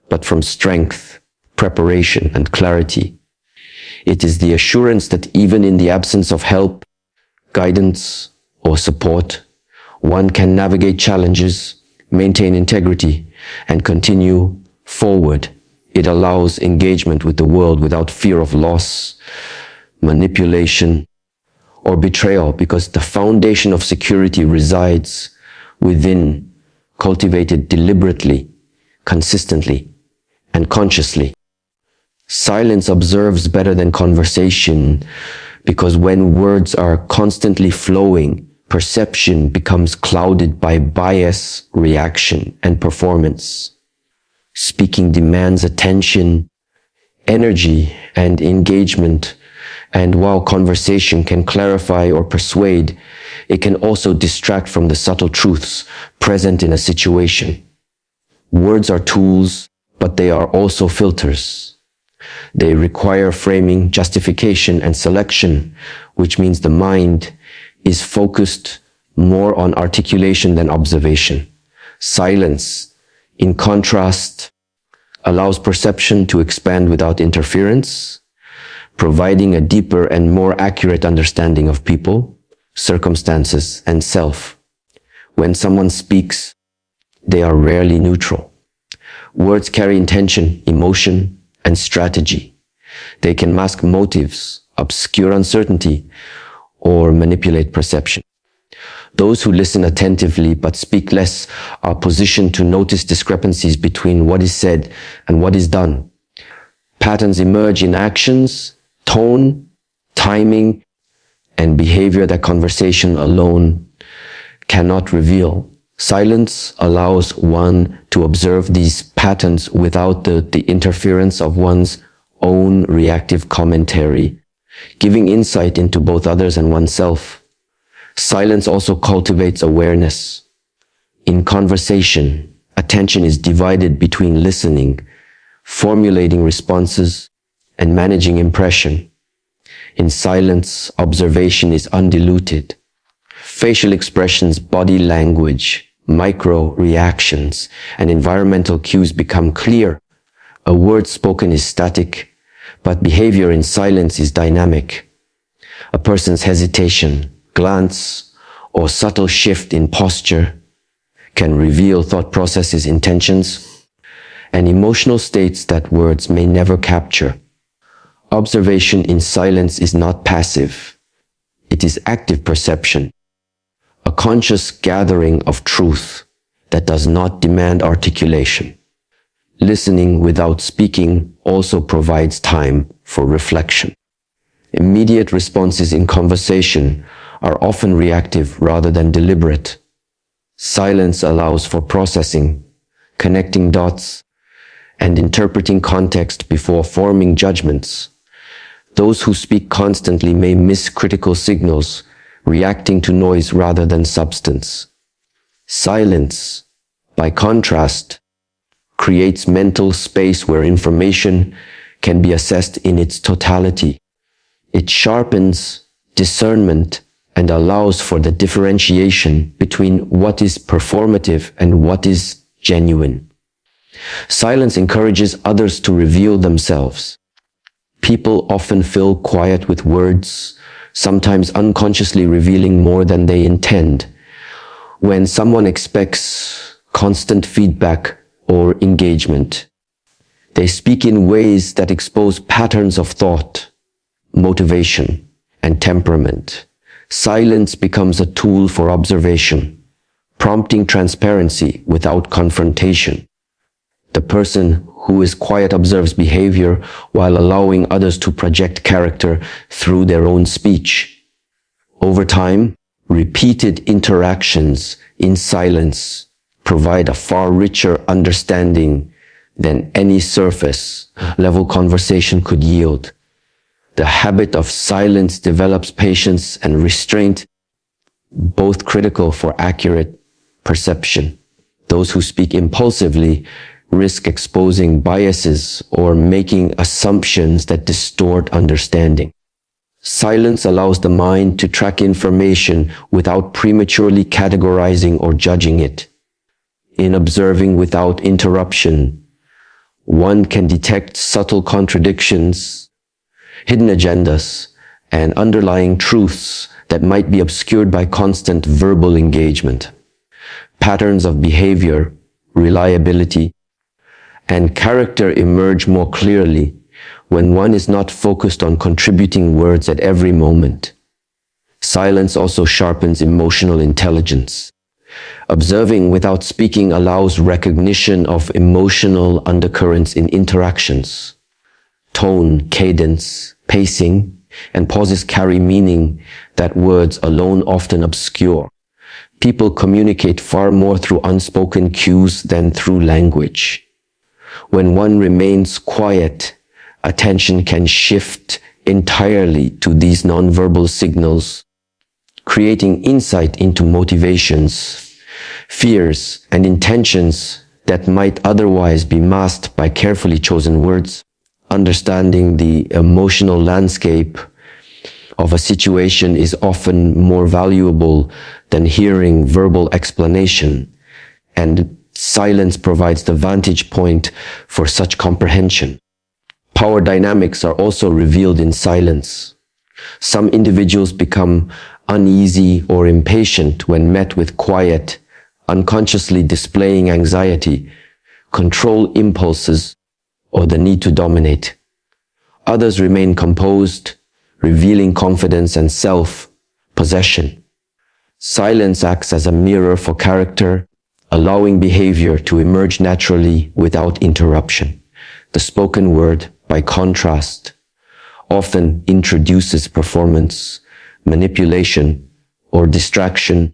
but from strength, preparation, and clarity. It is the assurance that even in the absence of help, guidance, or support, one can navigate challenges, maintain integrity, and continue forward. It allows engagement with the world without fear of loss, manipulation, or betrayal, because the foundation of security resides within, cultivated deliberately, consistently, and consciously. Silence observes better than conversation, because when words are constantly flowing, perception becomes clouded by bias, reaction, and performance. Speaking demands attention, energy, and engagement, and while conversation can clarify or persuade, it can also distract from the subtle truths present in a situation. Words are tools, but they are also filters. They require framing, justification, and selection, which means the mind is focused more on articulation than observation. Silence, in contrast, allows perception to expand without interference, providing a deeper and more accurate understanding of people, circumstances, and self. When someone speaks, they are rarely neutral. Words carry intention, emotion, and strategy. They can mask motives, obscure uncertainty, or manipulate perception. Those who listen attentively but speak less are positioned to notice discrepancies between what is said and what is done. Patterns emerge in actions, tone, timing, and behavior that conversation alone cannot reveal. Silence allows one to observe these patterns without the interference of one's own reactive commentary, giving insight into both others and oneself. Silence also cultivates awareness. In conversation, attention is divided between listening, formulating responses, and managing impression. In silence, observation is undiluted. Facial expressions, body language, micro reactions, and environmental cues become clear. A word spoken is static, but behavior in silence is dynamic. A person's hesitation, glance, or subtle shift in posture can reveal thought processes, intentions, and emotional states that words may never capture. Observation in silence is not passive. It is active perception, a conscious gathering of truth that does not demand articulation. Listening without speaking also provides time for reflection. Immediate responses in conversation are often reactive rather than deliberate. Silence allows for processing, connecting dots, and interpreting context before forming judgments. Those who speak constantly may miss critical signals, reacting to noise rather than substance. Silence, by contrast, creates mental space where information can be assessed in its totality. It sharpens discernment and allows for the differentiation between what is performative and what is genuine. Silence encourages others to reveal themselves. People often fill quiet with words, sometimes unconsciously revealing more than they intend. When someone expects constant feedback or engagement, they speak in ways that expose patterns of thought, motivation, and temperament. Silence becomes a tool for observation, prompting transparency without confrontation. The person who is quiet observes behavior while allowing others to project character through their own speech. Over time, repeated interactions in silence provide a far richer understanding than any surface-level conversation could yield. The habit of silence develops patience and restraint, both critical for accurate perception. Those who speak impulsively risk exposing biases or making assumptions that distort understanding. Silence allows the mind to track information without prematurely categorizing or judging it. In observing without interruption, one can detect subtle contradictions, hidden agendas, and underlying truths that might be obscured by constant verbal engagement. Patterns of behavior, reliability, and character emerge more clearly when one is not focused on contributing words at every moment. Silence also sharpens emotional intelligence. Observing without speaking allows recognition of emotional undercurrents in interactions. Tone, cadence, pacing, and pauses carry meaning that words alone often obscure. People communicate far more through unspoken cues than through language. When one remains quiet, attention can shift entirely to these nonverbal signals, creating insight into motivations, fears, and intentions that might otherwise be masked by carefully chosen words. Understanding the emotional landscape of a situation is often more valuable than hearing verbal explanation, and silence provides the vantage point for such comprehension. Power dynamics are also revealed in silence. Some individuals become uneasy or impatient when met with quiet, unconsciously displaying anxiety, control impulses, or the need to dominate. Others remain composed, revealing confidence and self-possession. Silence acts as a mirror for character, allowing behavior to emerge naturally without interruption. The spoken word, by contrast, often introduces performance, manipulation, or distraction,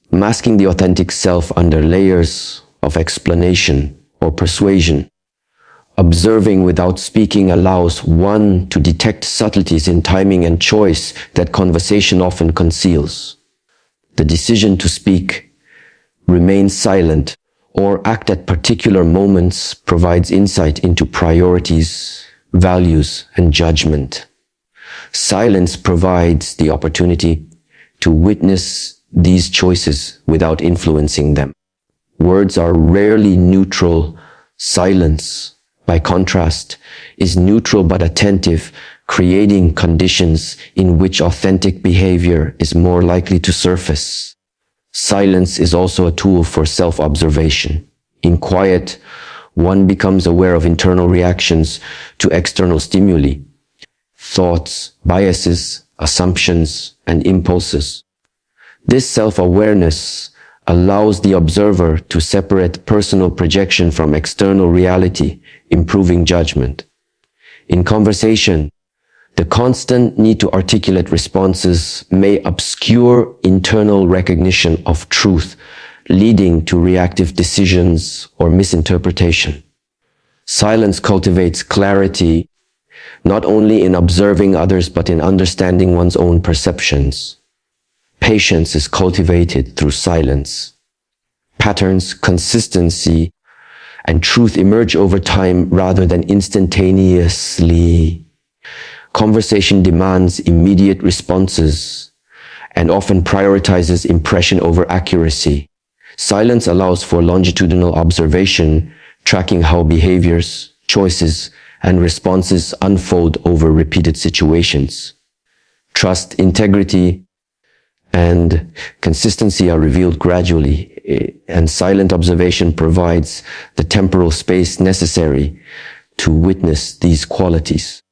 masking the authentic self under layers of explanation or persuasion. Observing without speaking allows one to detect subtleties in timing and choice that conversation often conceals. The decision to speak, remain silent, or act at particular moments provides insight into priorities, values, and judgment. Silence provides the opportunity to witness these choices without influencing them. Words are rarely neutral. Silence, by contrast, is neutral but attentive, creating conditions in which authentic behavior is more likely to surface. Silence is also a tool for self-observation. In quiet, one becomes aware of internal reactions to external stimuli, thoughts, biases, assumptions, and impulses. This self-awareness allows the observer to separate personal projection from external reality, improving judgment. In conversation, the constant need to articulate responses may obscure internal recognition of truth, leading to reactive decisions or misinterpretation. Silence cultivates clarity, not only in observing others but in understanding one's own perceptions. Patience is cultivated through silence. Patterns, consistency, and truth emerge over time rather than instantaneously. Conversation demands immediate responses and often prioritizes impression over accuracy. Silence allows for longitudinal observation, tracking how behaviors, choices, and responses unfold over repeated situations. Trust, integrity, and consistency are revealed gradually, and silent observation provides the temporal space necessary to witness these qualities.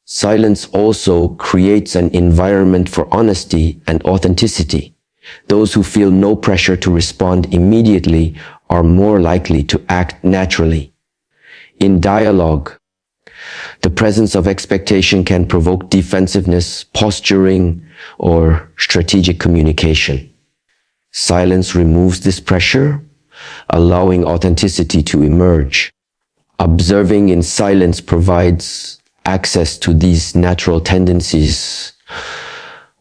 Silence also creates an environment for honesty and authenticity. Those who feel no pressure to respond immediately are more likely to act naturally. In dialogue, the presence of expectation can provoke defensiveness, posturing, or strategic communication. Silence removes this pressure, allowing authenticity to emerge. Observing in silence provides access to these natural tendencies,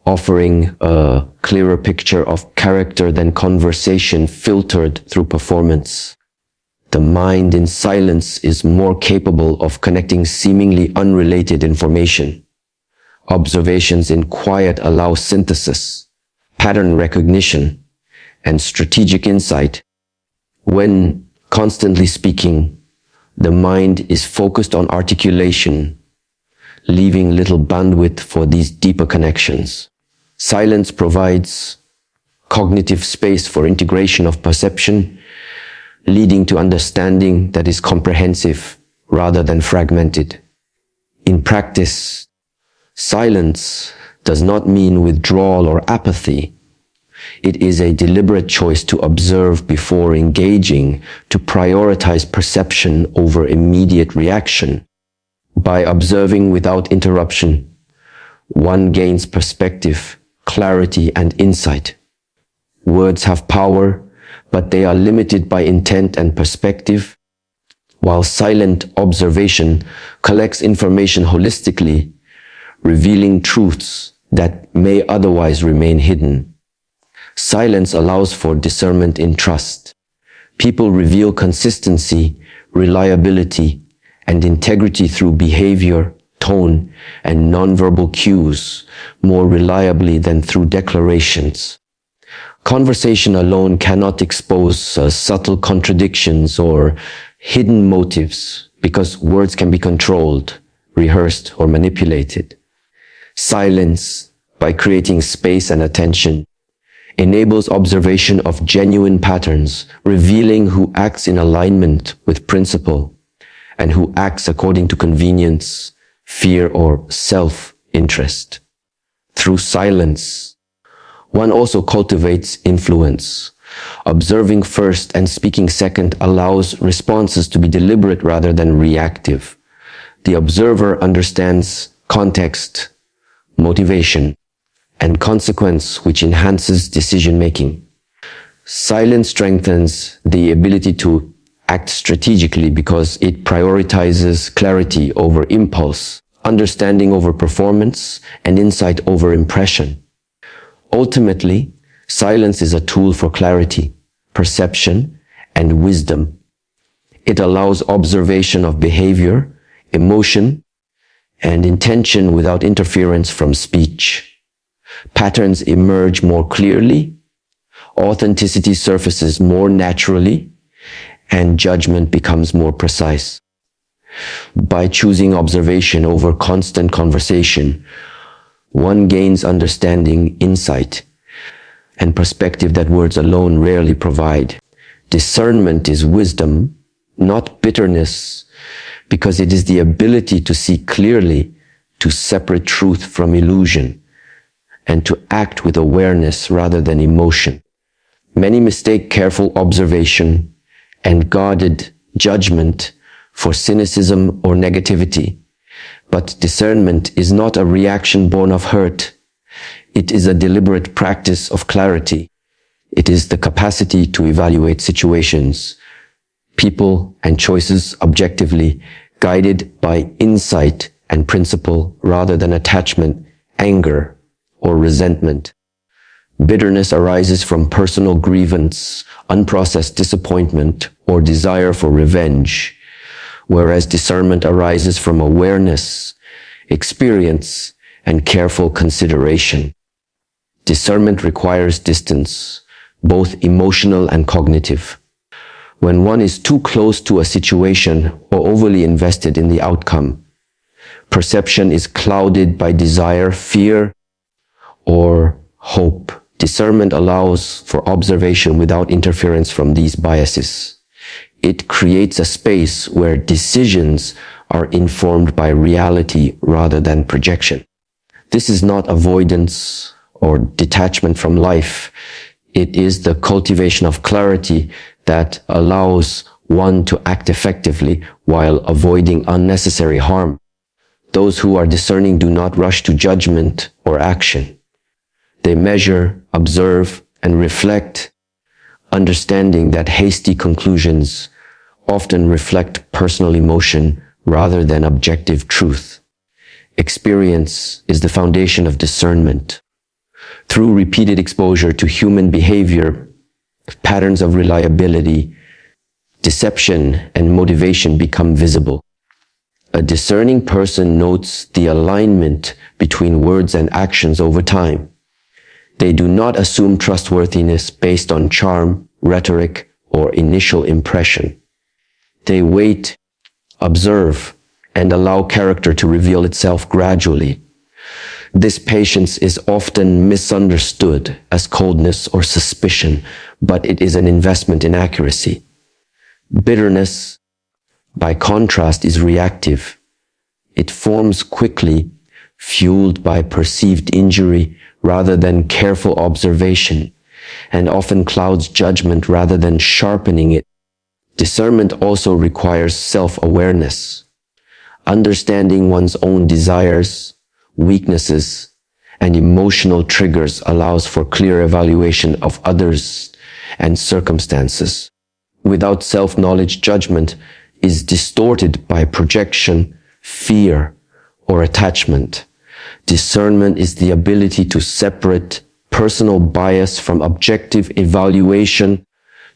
offering a clearer picture of character than conversation filtered through performance. The mind in silence is more capable of connecting seemingly unrelated information. Observations in quiet allow synthesis, pattern recognition, and strategic insight. When constantly speaking, the mind is focused on articulation, leaving little bandwidth for these deeper connections. Silence provides cognitive space for integration of perception, leading to understanding that is comprehensive rather than fragmented. In practice, silence does not mean withdrawal or apathy. It is a deliberate choice to observe before engaging, to prioritize perception over immediate reaction. By observing without interruption, one gains perspective, clarity, and insight. Words have power, but they are limited by intent and perspective, while silent observation collects information holistically, revealing truths that may otherwise remain hidden. Silence allows for discernment in trust. People reveal consistency, reliability, and integrity through behavior, tone, and nonverbal cues more reliably than through declarations. Conversation alone cannot expose subtle contradictions or hidden motives because words can be controlled, rehearsed, or manipulated. Silence, by creating space and attention, enables observation of genuine patterns, revealing who acts in alignment with principle and who acts according to convenience, fear, or self-interest. Through silence, one also cultivates influence. Observing first and speaking second allows responses to be deliberate rather than reactive. The observer understands context, motivation, and consequence, which enhances decision-making. Silence strengthens the ability to act strategically because it prioritizes clarity over impulse, understanding over performance, and insight over impression. Ultimately, silence is a tool for clarity, perception, and wisdom. It allows observation of behavior, emotion, and intention without interference from speech. Patterns emerge more clearly, authenticity surfaces more naturally, and judgment becomes more precise. By choosing observation over constant conversation, one gains understanding, insight, and perspective that words alone rarely provide. Discernment is wisdom, not bitterness, because it is the ability to see clearly, to separate truth from illusion, and to act with awareness rather than emotion. Many mistake careful observation and guarded judgment for cynicism or negativity. But discernment is not a reaction born of hurt. It is a deliberate practice of clarity. It is the capacity to evaluate situations, people, and choices objectively, guided by insight and principle rather than attachment, anger, or resentment. Bitterness arises from personal grievance, unprocessed disappointment, or desire for revenge, whereas discernment arises from awareness, experience, and careful consideration. Discernment requires distance, both emotional and cognitive. When one is too close to a situation or overly invested in the outcome, perception is clouded by desire, fear, or hope. Discernment allows for observation without interference from these biases. It creates a space where decisions are informed by reality rather than projection. This is not avoidance or detachment from life. It is the cultivation of clarity that allows one to act effectively while avoiding unnecessary harm. Those who are discerning do not rush to judgment or action. They measure, observe, and reflect, understanding that hasty conclusions often reflect personal emotion rather than objective truth. Experience is the foundation of discernment. Through repeated exposure to human behavior, patterns of reliability, deception, and motivation become visible. A discerning person notes the alignment between words and actions over time. They do not assume trustworthiness based on charm, rhetoric, or initial impression. They wait, observe, and allow character to reveal itself gradually. This patience is often misunderstood as coldness or suspicion, but it is an investment in accuracy. Bitterness, by contrast, is reactive. It forms quickly, fueled by perceived injury rather than careful observation, and often clouds judgment rather than sharpening it. Discernment also requires self-awareness. Understanding one's own desires, weaknesses, and emotional triggers allows for clear evaluation of others and circumstances. Without self-knowledge, judgment is distorted by projection, fear, or attachment. Discernment is the ability to separate personal bias from objective evaluation,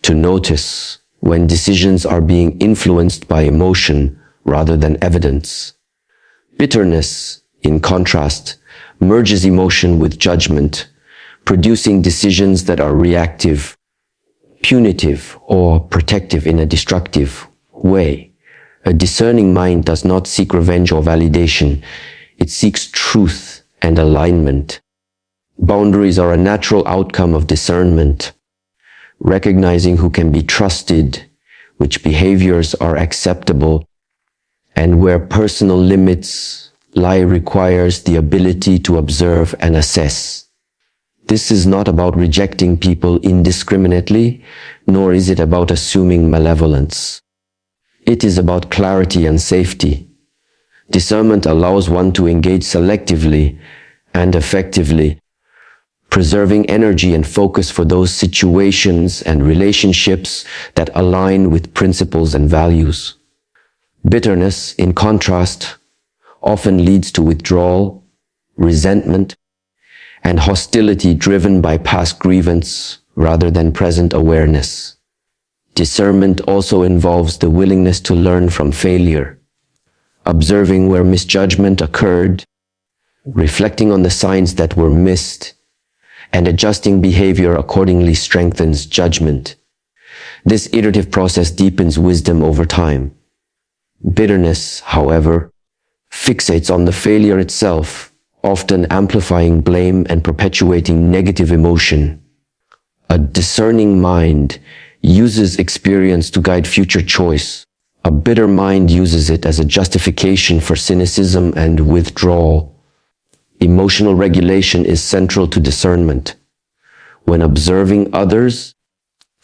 to notice when decisions are being influenced by emotion rather than evidence. Bitterness, in contrast, merges emotion with judgment, producing decisions that are reactive, punitive, or protective in a destructive way. A discerning mind does not seek revenge or validation. It seeks truth and alignment. Boundaries are a natural outcome of discernment. Recognizing who can be trusted, which behaviors are acceptable, and where personal limits lie requires the ability to observe and assess. This is not about rejecting people indiscriminately, nor is it about assuming malevolence. It is about clarity and safety. Discernment allows one to engage selectively and effectively, preserving energy and focus for those situations and relationships that align with principles and values. Bitterness, in contrast, often leads to withdrawal, resentment, and hostility driven by past grievance rather than present awareness. Discernment also involves the willingness to learn from failure, observing where misjudgment occurred, reflecting on the signs that were missed, and adjusting behavior accordingly strengthens judgment. This iterative process deepens wisdom over time. Bitterness, however, fixates on the failure itself, often amplifying blame and perpetuating negative emotion. A discerning mind uses experience to guide future choice. A bitter mind uses it as a justification for cynicism and withdrawal. Emotional regulation is central to discernment. When observing others,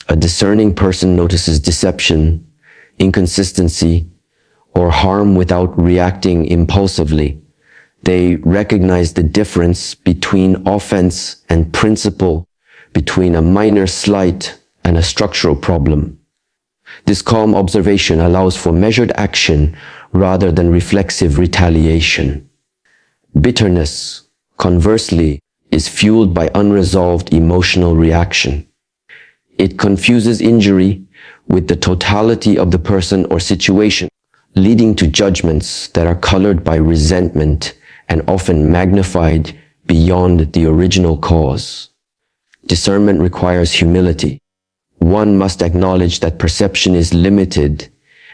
a discerning person notices deception, inconsistency, or harm without reacting impulsively. They recognize the difference between offense and principle between a minor slight and a structural problem. This calm observation allows for measured action rather than reflexive retaliation. Bitterness, conversely, is fueled by unresolved emotional reaction. It confuses injury with the totality of the person or situation, leading to judgments that are colored by resentment and often magnified beyond the original cause. Discernment requires humility. One must acknowledge that perception is limited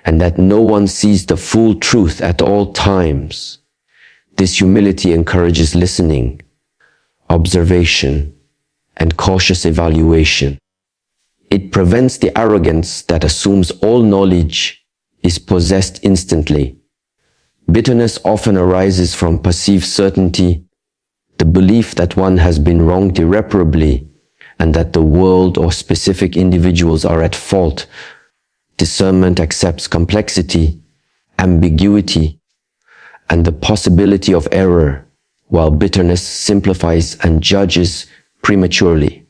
and that no one sees the full truth at all times. This humility encourages listening, observation, and cautious evaluation. It prevents the arrogance that assumes all knowledge is possessed instantly. Bitterness often arises from perceived certainty, the belief that one has been wronged irreparably and that the world or specific individuals are at fault. Discernment accepts complexity, ambiguity, and the possibility of error, while bitterness simplifies and judges prematurely.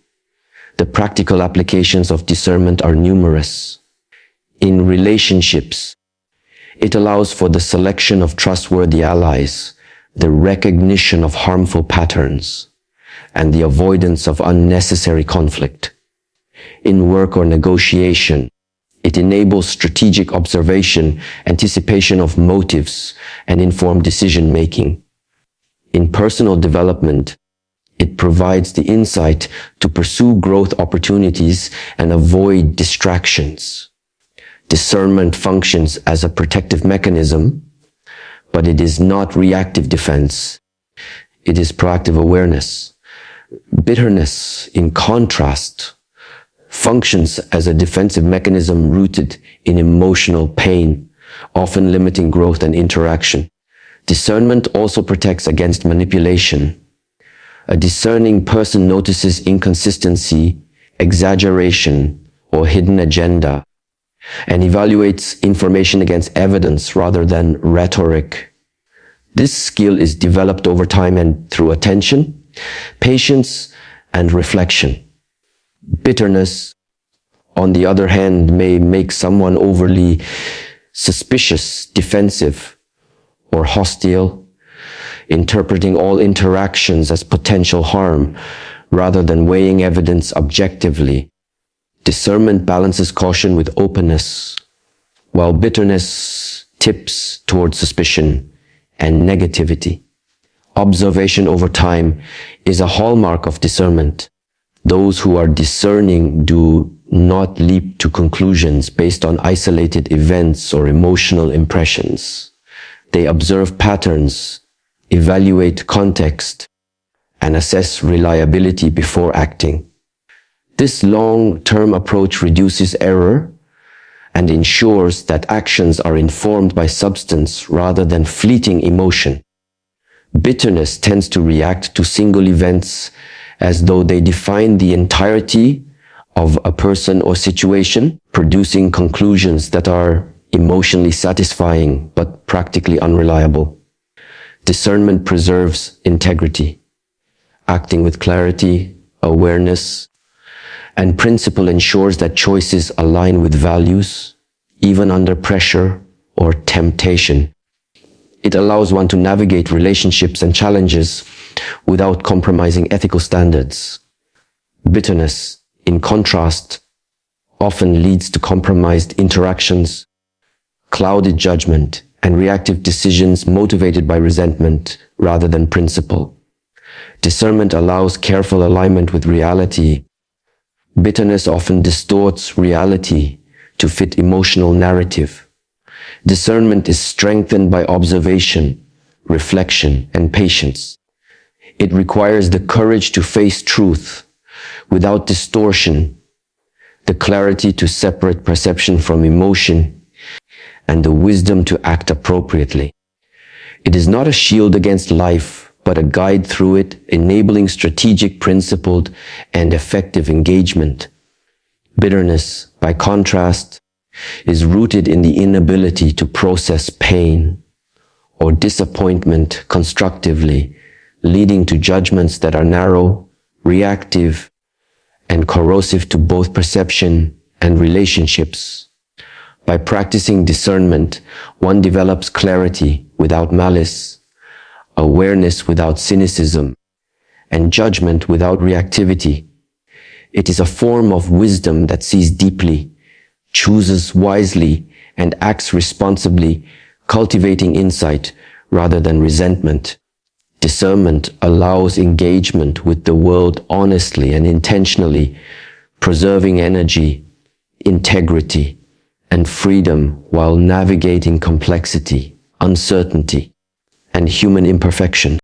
The practical applications of discernment are numerous. In relationships, it allows for the selection of trustworthy allies, the recognition of harmful patterns, and the avoidance of unnecessary conflict. In work or negotiation, it enables strategic observation, anticipation of motives, and informed decision-making. In personal development, it provides the insight to pursue growth opportunities and avoid distractions. Discernment functions as a protective mechanism, but it is not reactive defense. It is proactive awareness. Bitterness, in contrast, functions as a defensive mechanism rooted in emotional pain, often limiting growth and interaction. Discernment also protects against manipulation. A discerning person notices inconsistency, exaggeration, or hidden agenda, and evaluates information against evidence rather than rhetoric. This skill is developed over time and through attention, patience, and reflection. Bitterness, on the other hand, may make someone overly suspicious, defensive, or hostile, interpreting all interactions as potential harm rather than weighing evidence objectively. Discernment balances caution with openness, while bitterness tips towards suspicion and negativity. Observation over time is a hallmark of discernment. Those who are discerning do not leap to conclusions based on isolated events or emotional impressions. They observe patterns, evaluate context, and assess reliability before acting. This long-term approach reduces error and ensures that actions are informed by substance rather than fleeting emotion. Bitterness tends to react to single events as though they define the entirety of a person or situation, producing conclusions that are emotionally satisfying but practically unreliable. Discernment preserves integrity. Acting with clarity, awareness, and principle ensures that choices align with values, even under pressure or temptation. It allows one to navigate relationships and challenges without compromising ethical standards. Bitterness, in contrast, often leads to compromised interactions, clouded judgment, and reactive decisions motivated by resentment rather than principle. Discernment allows careful alignment with reality. Bitterness often distorts reality to fit emotional narrative. Discernment is strengthened by observation, reflection, and patience. It requires the courage to face truth without distortion, the clarity to separate perception from emotion, and the wisdom to act appropriately. It is not a shield against life, but a guide through it, enabling strategic, principled, and effective engagement. Bitterness, by contrast, is rooted in the inability to process pain or disappointment constructively, leading to judgments that are narrow, reactive, and corrosive to both perception and relationships. By practicing discernment, one develops clarity without malice, awareness without cynicism, and judgment without reactivity. It is a form of wisdom that sees deeply, chooses wisely, and acts responsibly, cultivating insight rather than resentment. Discernment allows engagement with the world honestly and intentionally, preserving energy, integrity, and freedom while navigating complexity, uncertainty, and human imperfection.